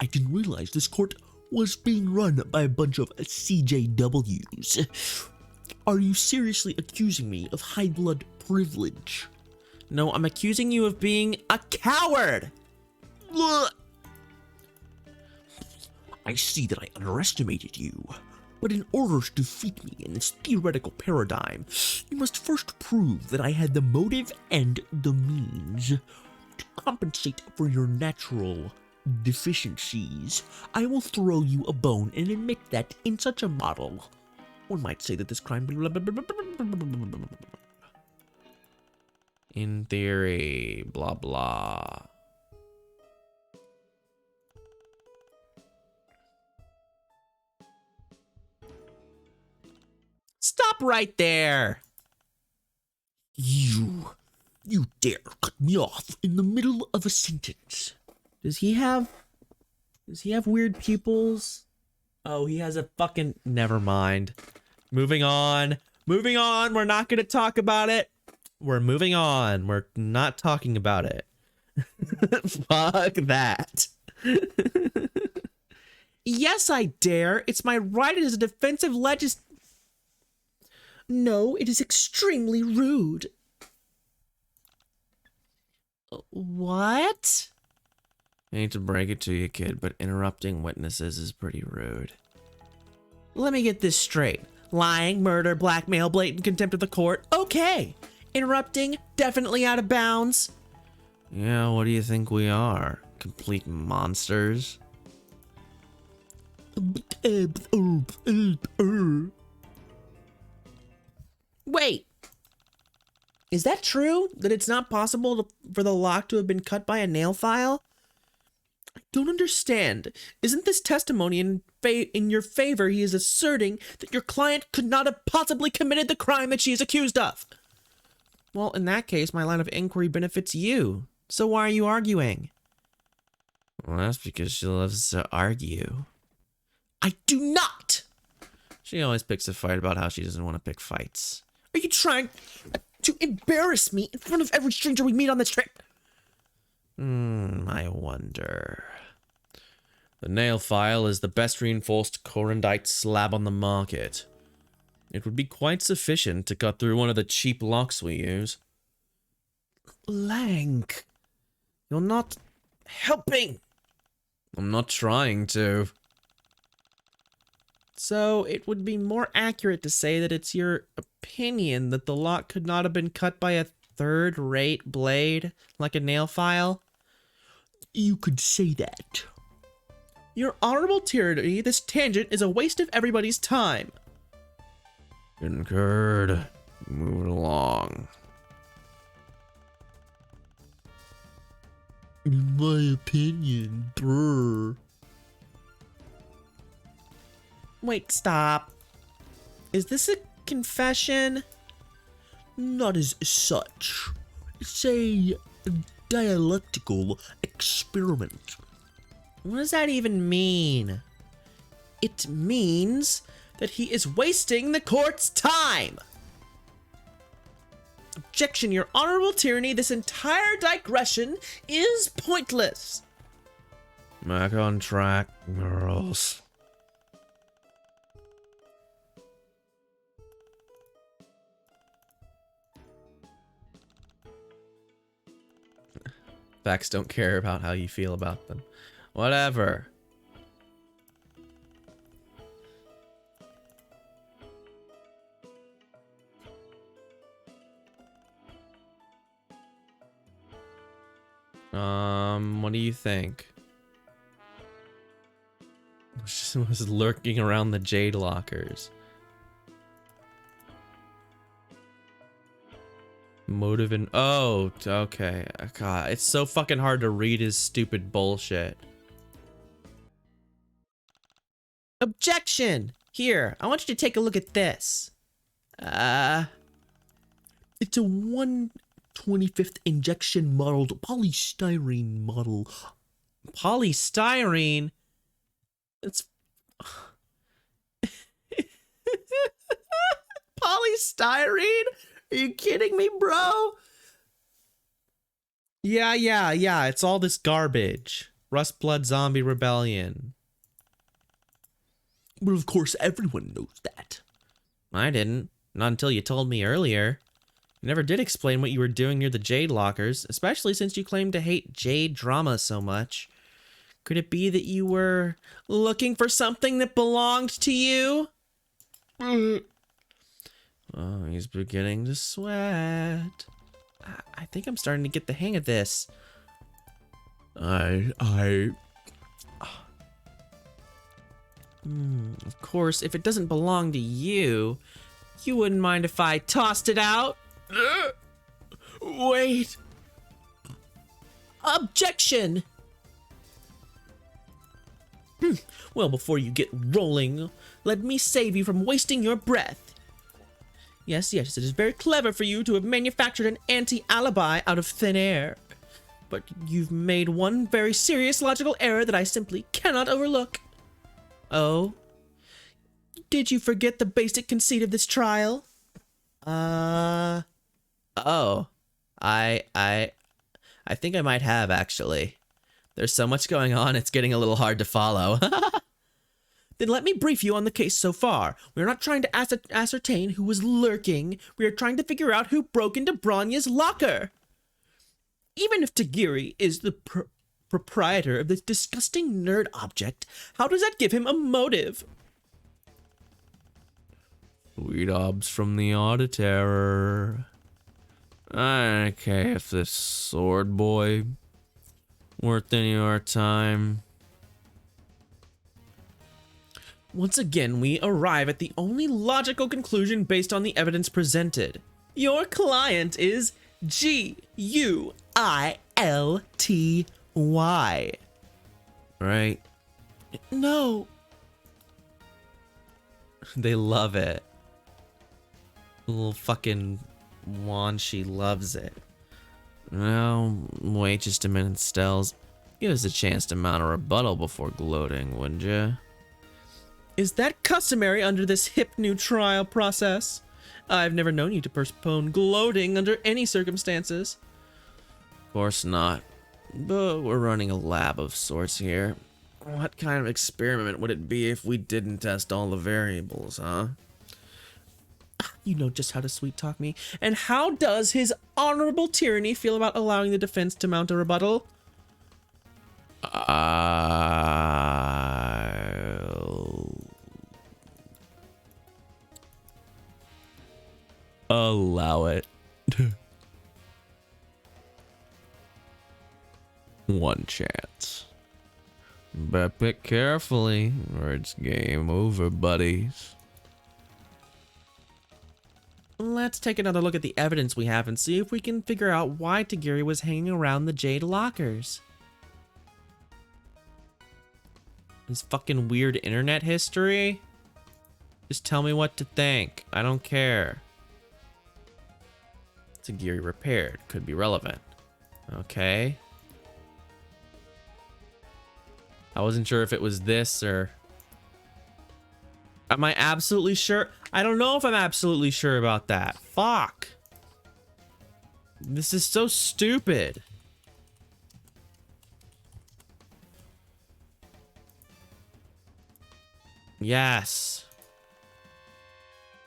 I didn't realize this court was being run by a bunch of CJWs. Are you seriously accusing me of high blood privilege? No, I'm accusing you of being a coward. Ugh. I see that I underestimated you. But in order to defeat me in this theoretical paradigm, you must first prove that I had the motive and the means to compensate for your natural deficiencies. I will throw you a bone and admit that in such a model, one might say that this crime... In theory, blah blah. Stop right there! You dare cut me off in the middle of a sentence. Does he have weird pupils? Oh, he has a fucking... Never mind. Moving on. Moving on. We're not going to talk about it. We're moving on. We're not talking about it. Fuck that. Yes, I dare. It's my right as a defensive No, it is extremely rude. What? I hate to break it to you, kid, but interrupting witnesses is pretty rude. Let me get this straight. Lying, murder, blackmail, blatant contempt of the court. Okay. Interrupting, definitely out of bounds. Yeah, what do you think we are? Complete monsters? Wait. Is that true? That it's not possible for the lock to have been cut by a nail file? I don't understand. Isn't this testimony in your favor? He is asserting that your client could not have possibly committed the crime that she is accused of. Well, in that case, my line of inquiry benefits you. So why are you arguing? Well, that's because she loves to argue. I do not! She always picks a fight about how she doesn't want to pick fights. Are you trying to embarrass me in front of every stranger we meet on this trip? I wonder. The nail file is the best reinforced corundite slab on the market. It would be quite sufficient to cut through one of the cheap locks we use. Lank, you're not helping. I'm not trying to. So it would be more accurate to say that it's your opinion that the lock could not have been cut by a third-rate blade, like a nail file? You could say that. Your honorable tyranny, this tangent is a waste of everybody's time. Concurred. Move along. In my opinion, brr. Wait, stop. Is this a confession? Not as such. It's a dialectical experiment. What does that even mean? It means that he is wasting the court's time. Objection, your honorable tyranny. This entire digression is pointless. Back on track, girls. Facts don't care about how you feel about them. Whatever. What do you think? She was lurking around the jade lockers. Motive and... Oh, okay. God, it's so fucking hard to read his stupid bullshit. Objection! Here, I want you to take a look at this. It's a 1/25th injection modeled polystyrene model. Polystyrene? It's... Polystyrene? Are you kidding me, bro? Yeah. It's all this garbage. Rust Blood Zombie Rebellion. But of course, everyone knows that. I didn't. Not until you told me earlier. You never did explain what you were doing near the Jade Lockers, especially since you claimed to hate Jade drama so much. Could it be that you were looking for something that belonged to you? Oh, he's beginning to sweat. I think I'm starting to get the hang of this. Of course, if it doesn't belong to you, you wouldn't mind if I tossed it out? Wait. Objection! Well, before you get rolling, let me save you from wasting your breath. Yes, it is very clever for you to have manufactured an anti-alibi out of thin air. But you've made one very serious logical error that I simply cannot overlook. Oh? Did you forget the basic conceit of this trial? Oh. I think I might have, actually. There's so much going on, it's getting a little hard to follow. Then let me brief you on the case so far. We're not trying to ascertain who was lurking. We are trying to figure out who broke into Bronya's locker. Even if Tagiri is the proprietor of this disgusting nerd object, how does that give him a motive? Sweet obs from the auditor. Okay, if this sword boy worth any of our time. Once again, we arrive at the only logical conclusion based on the evidence presented. Your client is G-U-I-L-T-Y. Right? No. They love it. Little fucking wand, she loves it. Well, wait just a minute, Stells. Give us a chance to mount a rebuttal before gloating, wouldn't you? Is that customary under this hip new trial process? I've never known you to postpone gloating under any circumstances. Of course not. But we're running a lab of sorts here. What kind of experiment would it be if we didn't test all the variables, huh? You know just how to sweet talk me. And how does His Honorable Tyranny feel about allowing the defense to mount a rebuttal? Allow it. One chance. But pick carefully, or it's game over, buddies. Let's take another look at the evidence we have and see if we can figure out why Tagiri was hanging around the Jade Lockers. This fucking weird internet history? Just tell me what to think. I don't care. Tagiri repaired. Could be relevant. Okay. I wasn't sure if it was this or... Am I absolutely sure? I don't know if I'm absolutely sure about that. Fuck. This is so stupid. Yes.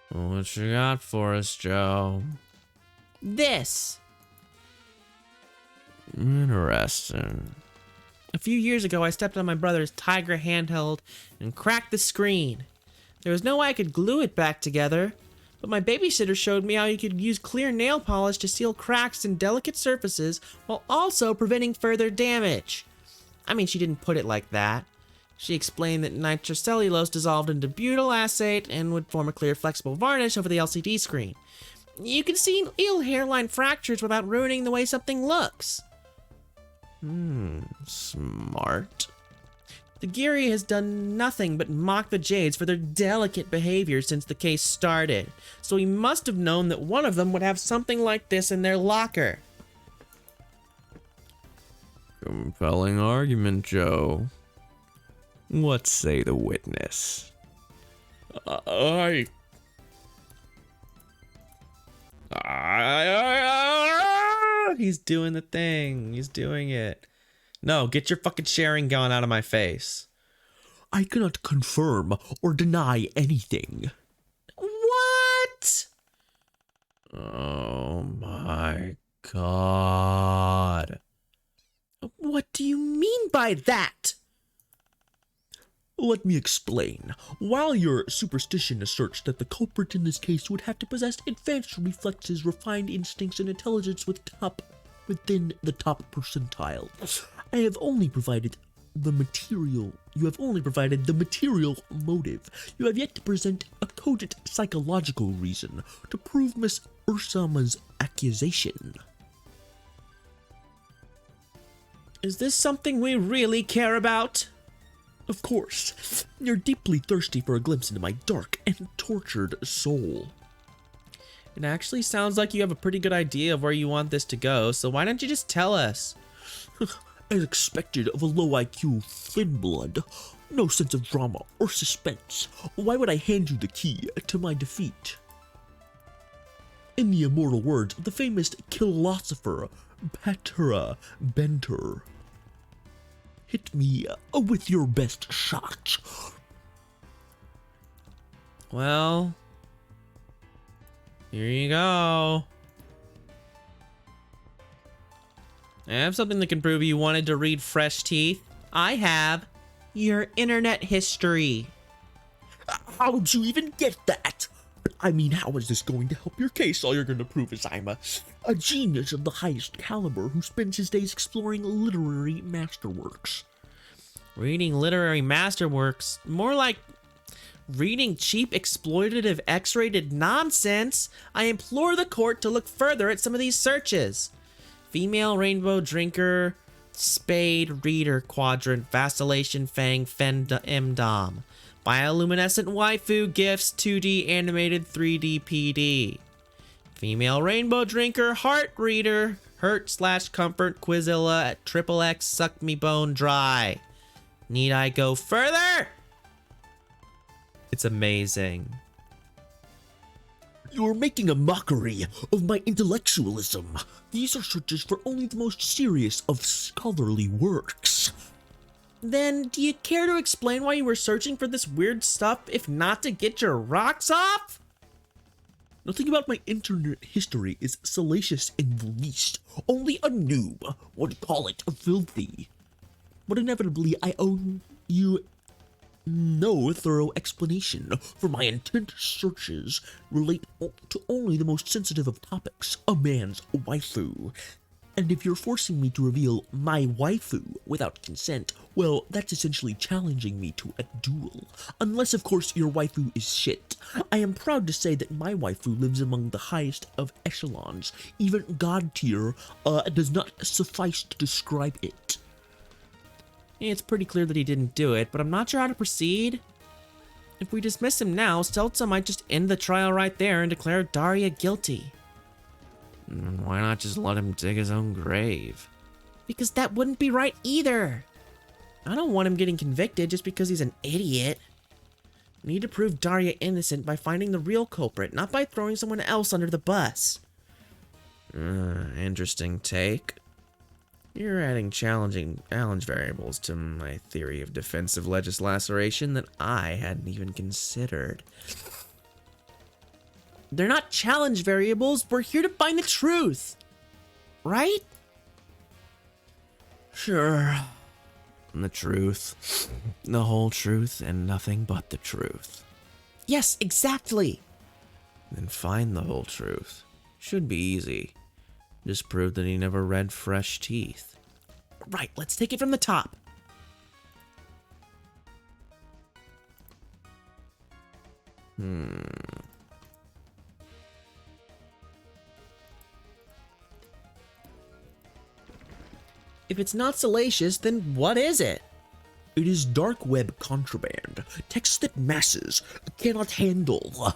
What you got for us, Joe? This. Interesting. A few years ago, I stepped on my brother's Tiger handheld and cracked the screen. There was no way I could glue it back together, but my babysitter showed me how you could use clear nail polish to seal cracks in delicate surfaces while also preventing further damage. I mean, she didn't put it like that. She explained that nitrocellulose dissolved into butyl acetate and would form a clear flexible varnish over the LCD screen. You can see ill hairline fractures without ruining the way something looks. Smart. The Geary has done nothing but mock the Jades for their delicate behavior since the case started, so he must have known that one of them would have something like this in their locker. Compelling argument, Joe. What say the witness? He's doing the thing. He's doing it. No, get your fucking sharing gun out of my face. I cannot confirm or deny anything. What? Oh my God. What do you mean by that? Let me explain. While your superstition asserts that the culprit in this case would have to possess advanced reflexes, refined instincts, and intelligence within the top percentile, I have only provided the material. You have only provided the material motive. You have yet to present a cogent psychological reason to prove Miss Ursama's accusation. Is this something we really care about? Of course, you're deeply thirsty for a glimpse into my dark and tortured soul. It actually sounds like you have a pretty good idea of where you want this to go, so why don't you just tell us? As expected of a low IQ thin blood, no sense of drama or suspense. Why would I hand you the key to my defeat? In the immortal words of the famous philosopher Petra Benter, hit me with your best shot. Well, here you go. I have something that can prove you wanted to read Fresh Teeth. I have your internet history. How'd you even get that? I mean, how is this going to help your case? All you're going to prove is I'm a genius of the highest caliber who spends his days exploring literary masterworks. Reading literary masterworks? More like reading cheap, exploitative, X-rated nonsense. I implore the court to look further at some of these searches. Female rainbow drinker, spade reader quadrant, vacillation fang femdom. Bioluminescent waifu gifts 2D animated 3D PD. Female rainbow drinker heart reader hurt/comfort quizilla at XXX suck me bone dry. Need I go further? It's amazing. You're making a mockery of my intellectualism. These are searches for only the most serious of scholarly works. Then, do you care to explain why you were searching for this weird stuff, if not to get your rocks off? Nothing about my internet history is salacious in the least. Only a noob would call it filthy. But inevitably, I owe you no thorough explanation, for my intent searches relate to only the most sensitive of topics, a man's waifu. And if you're forcing me to reveal my waifu without consent, well, that's essentially challenging me to a duel. Unless, of course, your waifu is shit. I am proud to say that my waifu lives among the highest of echelons. Even god tier does not suffice to describe it. It's pretty clear that he didn't do it, but I'm not sure how to proceed. If we dismiss him now, Stelza might just end the trial right there and declare Daria guilty. Why not just let him dig his own grave? Because that wouldn't be right either. I don't want him getting convicted just because he's an idiot. We need to prove Daria innocent by finding the real culprit, not by throwing someone else under the bus. Interesting take. You're adding challenge variables to my theory of defensive legislation that I hadn't even considered. They're not challenge variables. We're here to find the truth. Right? Sure. The truth. The whole truth and nothing but the truth. Yes, exactly. Then find the whole truth. Should be easy. Just prove that he never read Fresh Teeth. Right, let's take it from the top. If it's not salacious, then what is it? It is dark web contraband, text that masses cannot handle.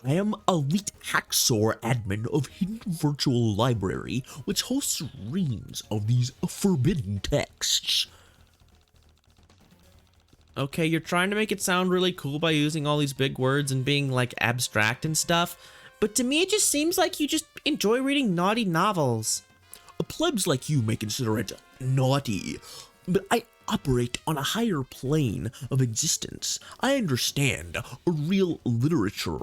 I am Elite Hacksaw admin of Hidden Virtual Library, which hosts reams of these forbidden texts. Okay, you're trying to make it sound really cool by using all these big words and being like abstract and stuff, but to me it just seems like you just enjoy reading naughty novels. Plebs like you may consider it naughty, but I operate on a higher plane of existence. I understand real literature.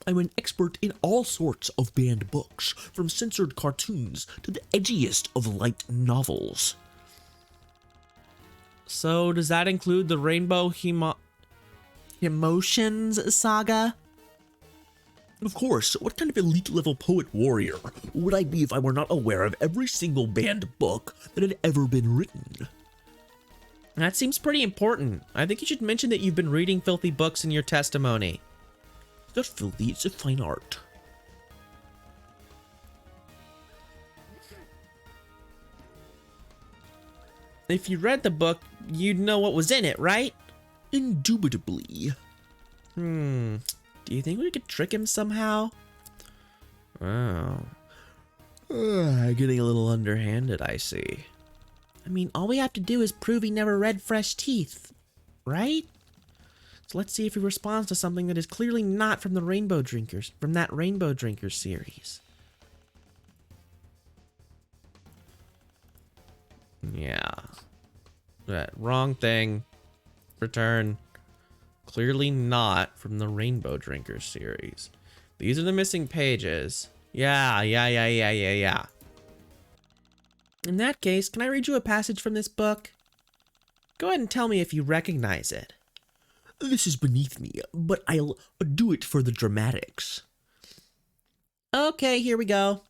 I'm an expert in all sorts of banned books, from censored cartoons to the edgiest of light novels. So does that include the Rainbow Emotions saga? Of course, what kind of elite level poet warrior would I be if I were not aware of every single banned book that had ever been written? That seems pretty important. I think you should mention that you've been reading filthy books in your testimony. It's not filthy, it's a fine art. If you read the book, you'd know what was in it, right? Indubitably. Do you think we could trick him somehow? Oh. Getting a little underhanded, I see. I mean, all we have to do is prove he never read Fresh Teeth, right? So let's see if he responds to something that is clearly not from the Rainbow Drinkers, from that Rainbow Drinkers series. Yeah. That wrong thing. Return. Clearly not from the Rainbow Drinkers series. These are the missing pages. Yeah. In that case, can I read you a passage from this book? Go ahead and tell me if you recognize it. This is beneath me, but I'll do it for the dramatics. Okay, here we go.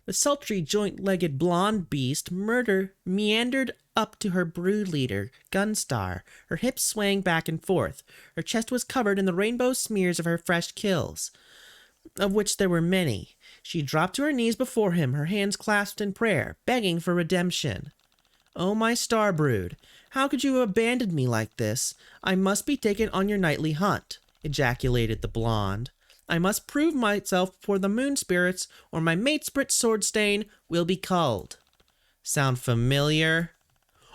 The sultry, joint-legged blonde beast meandered up to her brood leader, Gunstar, her hips swaying back and forth. Her chest was covered in the rainbow smears of her fresh kills, of which there were many. She dropped to her knees before him, her hands clasped in prayer, begging for redemption. Oh, my star brood, how could you have abandoned me like this? I must be taken on your nightly hunt, ejaculated the blonde. I must prove myself before the moon spirits, or my matesprit sword stain will be culled. Sound familiar?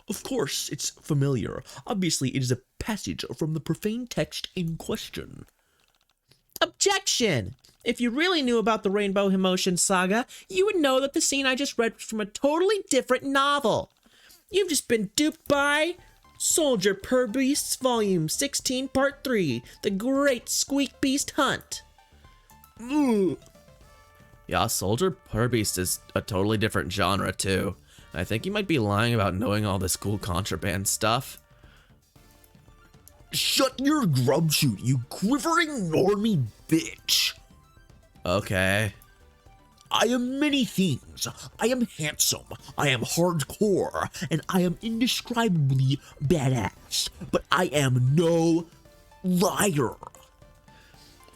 Of course, it's familiar. Obviously, it is a passage from the profane text in question. Objection! If you really knew about the Rainbow Emotion saga, you would know that the scene I just read was from a totally different novel. You've just been duped by Soldier Per Beasts Volume 16 Part 3, The Great Squeak Beast Hunt. Ugh. Yeah, Soldier Per Beast is a totally different genre too. I think you might be lying about knowing all this cool contraband stuff. Shut your grub shoot, you quivering normie bitch. Okay. I am many things. I am handsome, I am hardcore, and I am indescribably badass. But I am no liar.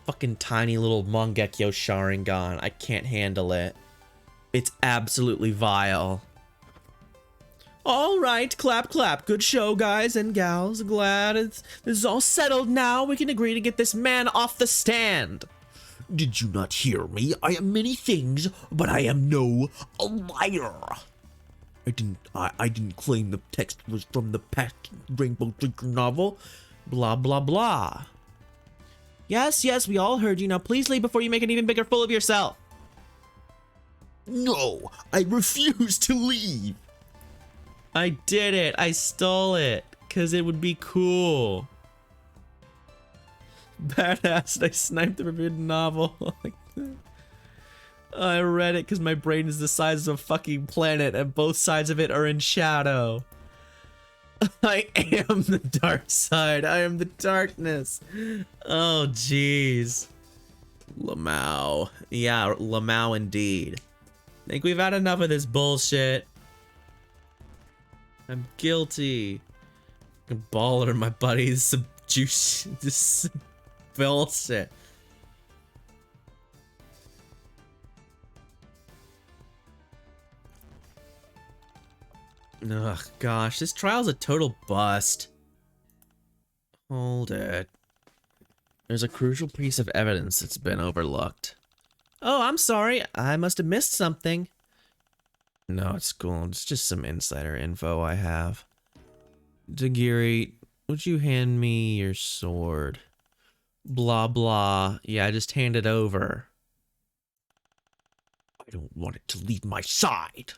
Fucking tiny little Mangekyo Sharingan. I can't handle it. It's absolutely vile. All right, clap, clap. Good show, guys and gals. Glad this is all settled now. We can agree to get this man off the stand. Did you not hear me? I am many things, but I am no liar. I didn't claim the text was from the past Rainbow Drinker novel. Blah, blah, blah. Yes, we all heard you. Now please leave before you make an even bigger fool of yourself. No, I refuse to leave. I did it. I stole it. Because it would be cool. Badass. I sniped the forbidden novel. I read it because my brain is the size of a fucking planet and both sides of it are in shadow. I am the dark side. I am the darkness. Oh, jeez. Lamau. Yeah, Lamau indeed. Think we've had enough of this bullshit. I'm guilty. A baller, my buddy. This is some juice. This is some bullshit. Ugh, gosh, this trial's a total bust. Hold it. There's a crucial piece of evidence that's been overlooked. Oh, I'm sorry. I must have missed something. No, it's cool. It's just some insider info I have. Dagiri, would you hand me your sword? Blah, blah. Yeah, just hand it over. I don't want it to leave my side.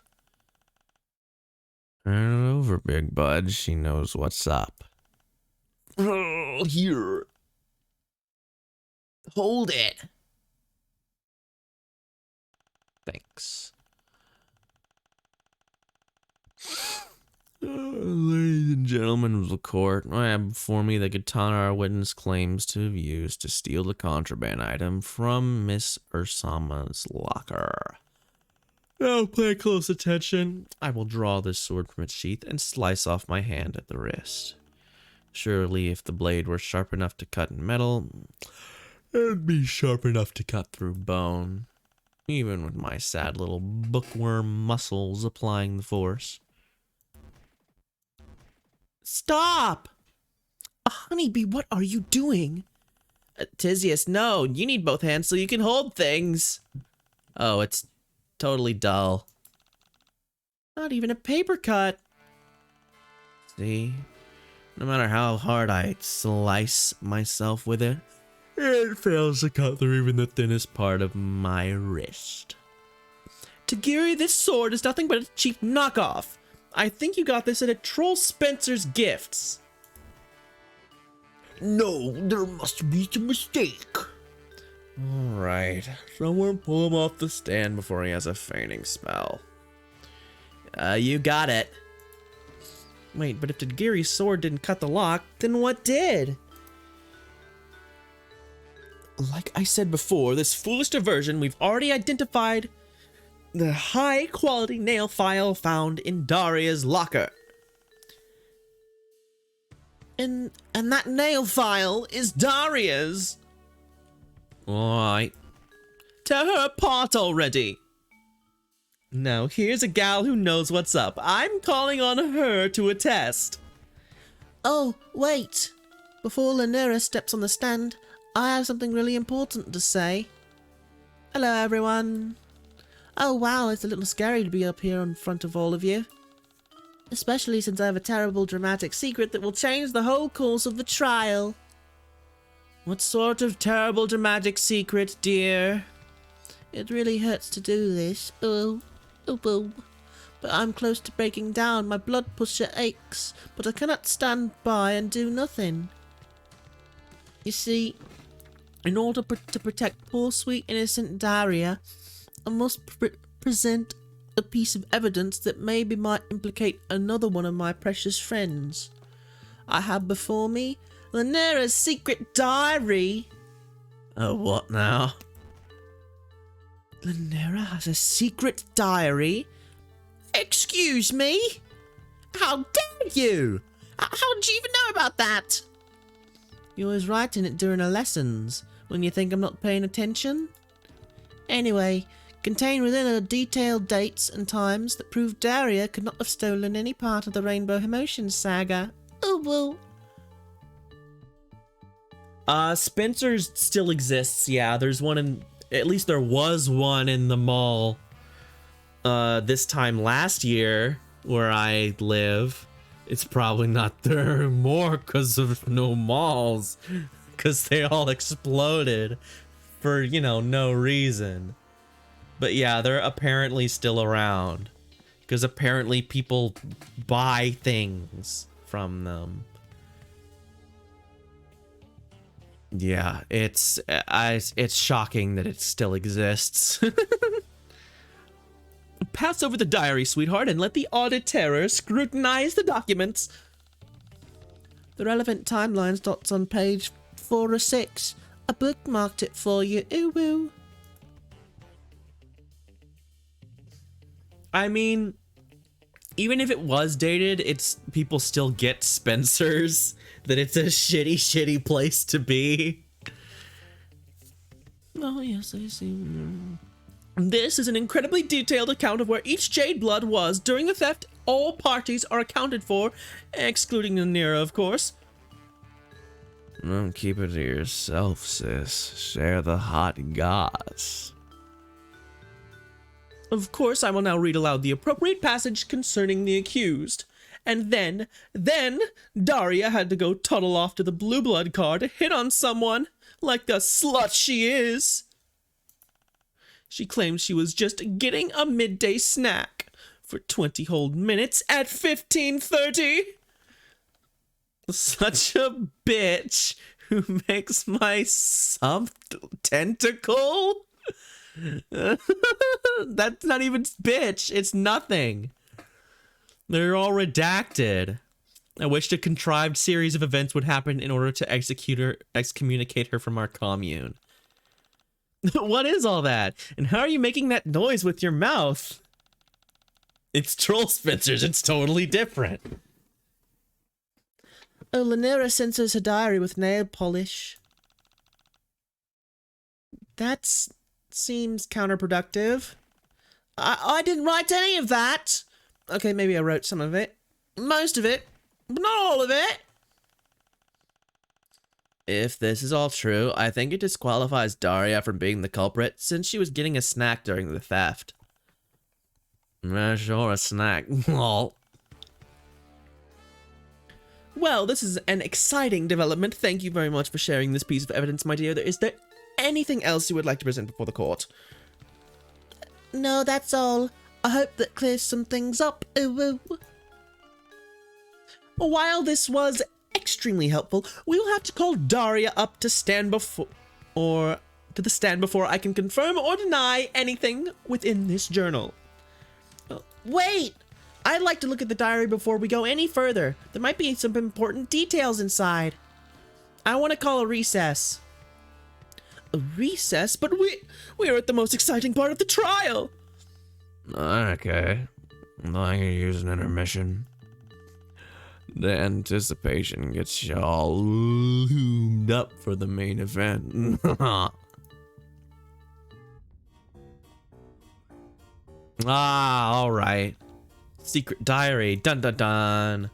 Turn it over, big bud. She knows what's up. Here. Hold it. Thanks. Ladies and gentlemen of the court, I have before me the katana our witness claims to have used to steal the contraband item from Miss Ursama's locker. Now pay close attention. I will draw this sword from its sheath and slice off my hand at the wrist. Surely, if the blade were sharp enough to cut in metal, it'd be sharp enough to cut through bone, even with my sad little bookworm muscles applying the force. Stop! Honeybee, what are you doing? Tisius, no. You need both hands so you can hold things. Oh, it's totally dull. Not even a paper cut. See? No matter how hard I slice myself with it, it fails to cut through even the thinnest part of my wrist. Tagiri, this sword is nothing but a cheap knockoff. I think you got this at a Troll Spencer's Gifts. No, there must be some mistake. Alright, someone pull him off the stand before he has a fainting spell. You got it. Wait, but if Tagiri's sword didn't cut the lock, then what did? Like I said before, this foolish diversion, we've already identified the high-quality nail file found in Daria's locker. And that nail file is Daria's. Alright. Tear her apart already. Now, here's a gal who knows what's up. I'm calling on her to attest. Oh, wait. Before Lanera steps on the stand, I have something really important to say. Hello, everyone. Oh, wow, it's a little scary to be up here in front of all of you. Especially since I have a terrible dramatic secret that will change the whole course of the trial. What sort of terrible dramatic secret, dear? It really hurts to do this. Oh, boom. But I'm close to breaking down. My blood pressure aches, but I cannot stand by and do nothing. You see, in order to protect poor, sweet, innocent Daria, I must present a piece of evidence that maybe might implicate another one of my precious friends. I have before me Lanera's secret diary. Oh, what now? Lanera has a secret diary? Excuse me? How dare you? How did you even know about that? You always writing it during her lessons, when you think I'm not paying attention? Anyway, contained within her detailed dates and times that prove Daria could not have stolen any part of the Rainbow Emotions saga. Oh, well. Spencer's still exists, yeah. There's one in... At least there was one in the mall this time last year where I live. It's probably not there anymore because of no malls. Because they all exploded for, you know, no reason. But yeah, they're apparently still around. Because apparently people buy things from them. Yeah, it's shocking that it still exists. Pass over the diary, sweetheart, and let the auditor scrutinize the documents. The relevant timelines dots on page 4 or 6. I bookmarked it for you. Ooh woo. I mean, even if it was dated, it's people still get Spencer's. That it's a shitty place to be. Oh, yes, I see. This is an incredibly detailed account of where each Jade Blood was during the theft all parties are accounted for, excluding Nira, of course. Don't keep it to yourself, sis. Share the hot goss. Of course, I will now read aloud the appropriate passage concerning the accused. And then, Daria had to go toddle off to the Blue Blood car to hit on someone, like the slut she is. She claimed she was just getting a midday snack for 20 whole minutes at 15:30. Such a bitch who makes my sub tentacle. That's not even bitch. It's nothing. They're all redacted. I wished a contrived series of events would happen in order to excommunicate her from our commune. What is all that? And how are you making that noise with your mouth? It's Troll Spencers. It's totally different. Oh, Lanera censors her diary with nail polish. That seems counterproductive. I didn't write any of that. Okay, maybe I wrote some of it. Most of it. But not all of it. If this is all true, I think it disqualifies Daria from being the culprit since she was getting a snack during the theft. Sure, a snack. Lol. Well, this is an exciting development. Thank you very much for sharing this piece of evidence, my dear. Is there anything else you would like to present before the court? No, that's all. I hope that clears some things up. While this was extremely helpful, we will have to call Daria up to stand before I can confirm or deny anything within this journal. Wait! I'd like to look at the diary before we go any further. There might be some important details inside. I want to call a recess. A recess? But we are at the most exciting part of the trial. Okay. I'm going to use an intermission. The anticipation gets y'all loomed up for the main event. All right. Secret diary. Dun dun dun.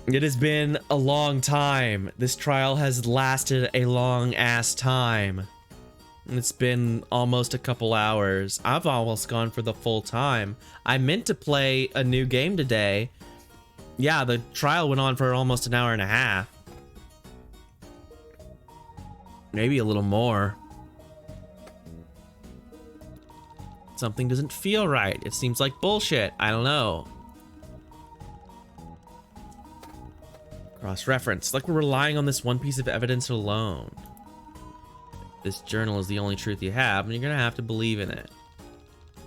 It has been a long time. This trial has lasted a long ass time. It's been almost a couple hours. I've almost gone for the full time. I meant to play a new game today. Yeah, the trial went on for almost an hour and a half. Maybe a little more. Something doesn't feel right. It seems like bullshit. I don't know. Cross-reference. Like we're relying on this one piece of evidence alone. This journal is the only truth you have, and you're gonna have to believe in it.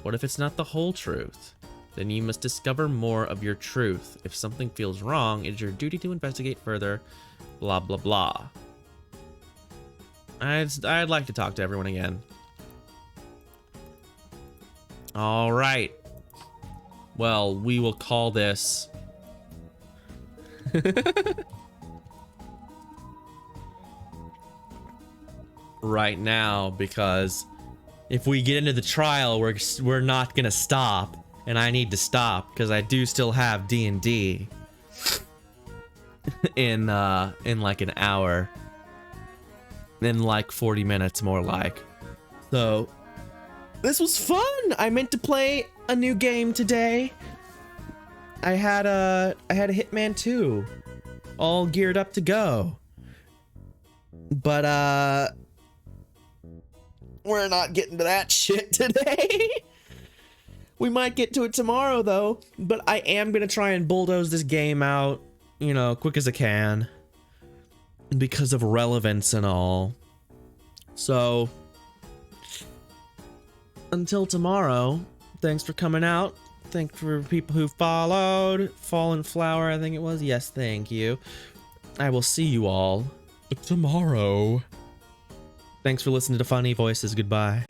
What if it's not the whole truth? Then you must discover more of your truth. If something feels wrong, it is your duty to investigate further. Blah, blah, blah. I'd like to talk to everyone again. All right. Well, we will call this... right now, because if we get into the trial, we're not gonna stop, and I need to stop because I do still have D&D in like an hour, in like 40 minutes more like. So this was fun. I meant to play a new game today. I had a Hitman 2 all geared up to go, but we're not getting to that shit today. We might get to it tomorrow though, but I am gonna try and bulldoze this game out, you know, quick as I can because of relevance and all. So until tomorrow, thanks for coming out. Thank for people who followed. Fallen Flower, I think it was. Yes, thank you. I will see you all tomorrow. Thanks for listening to Funny Voices. Goodbye.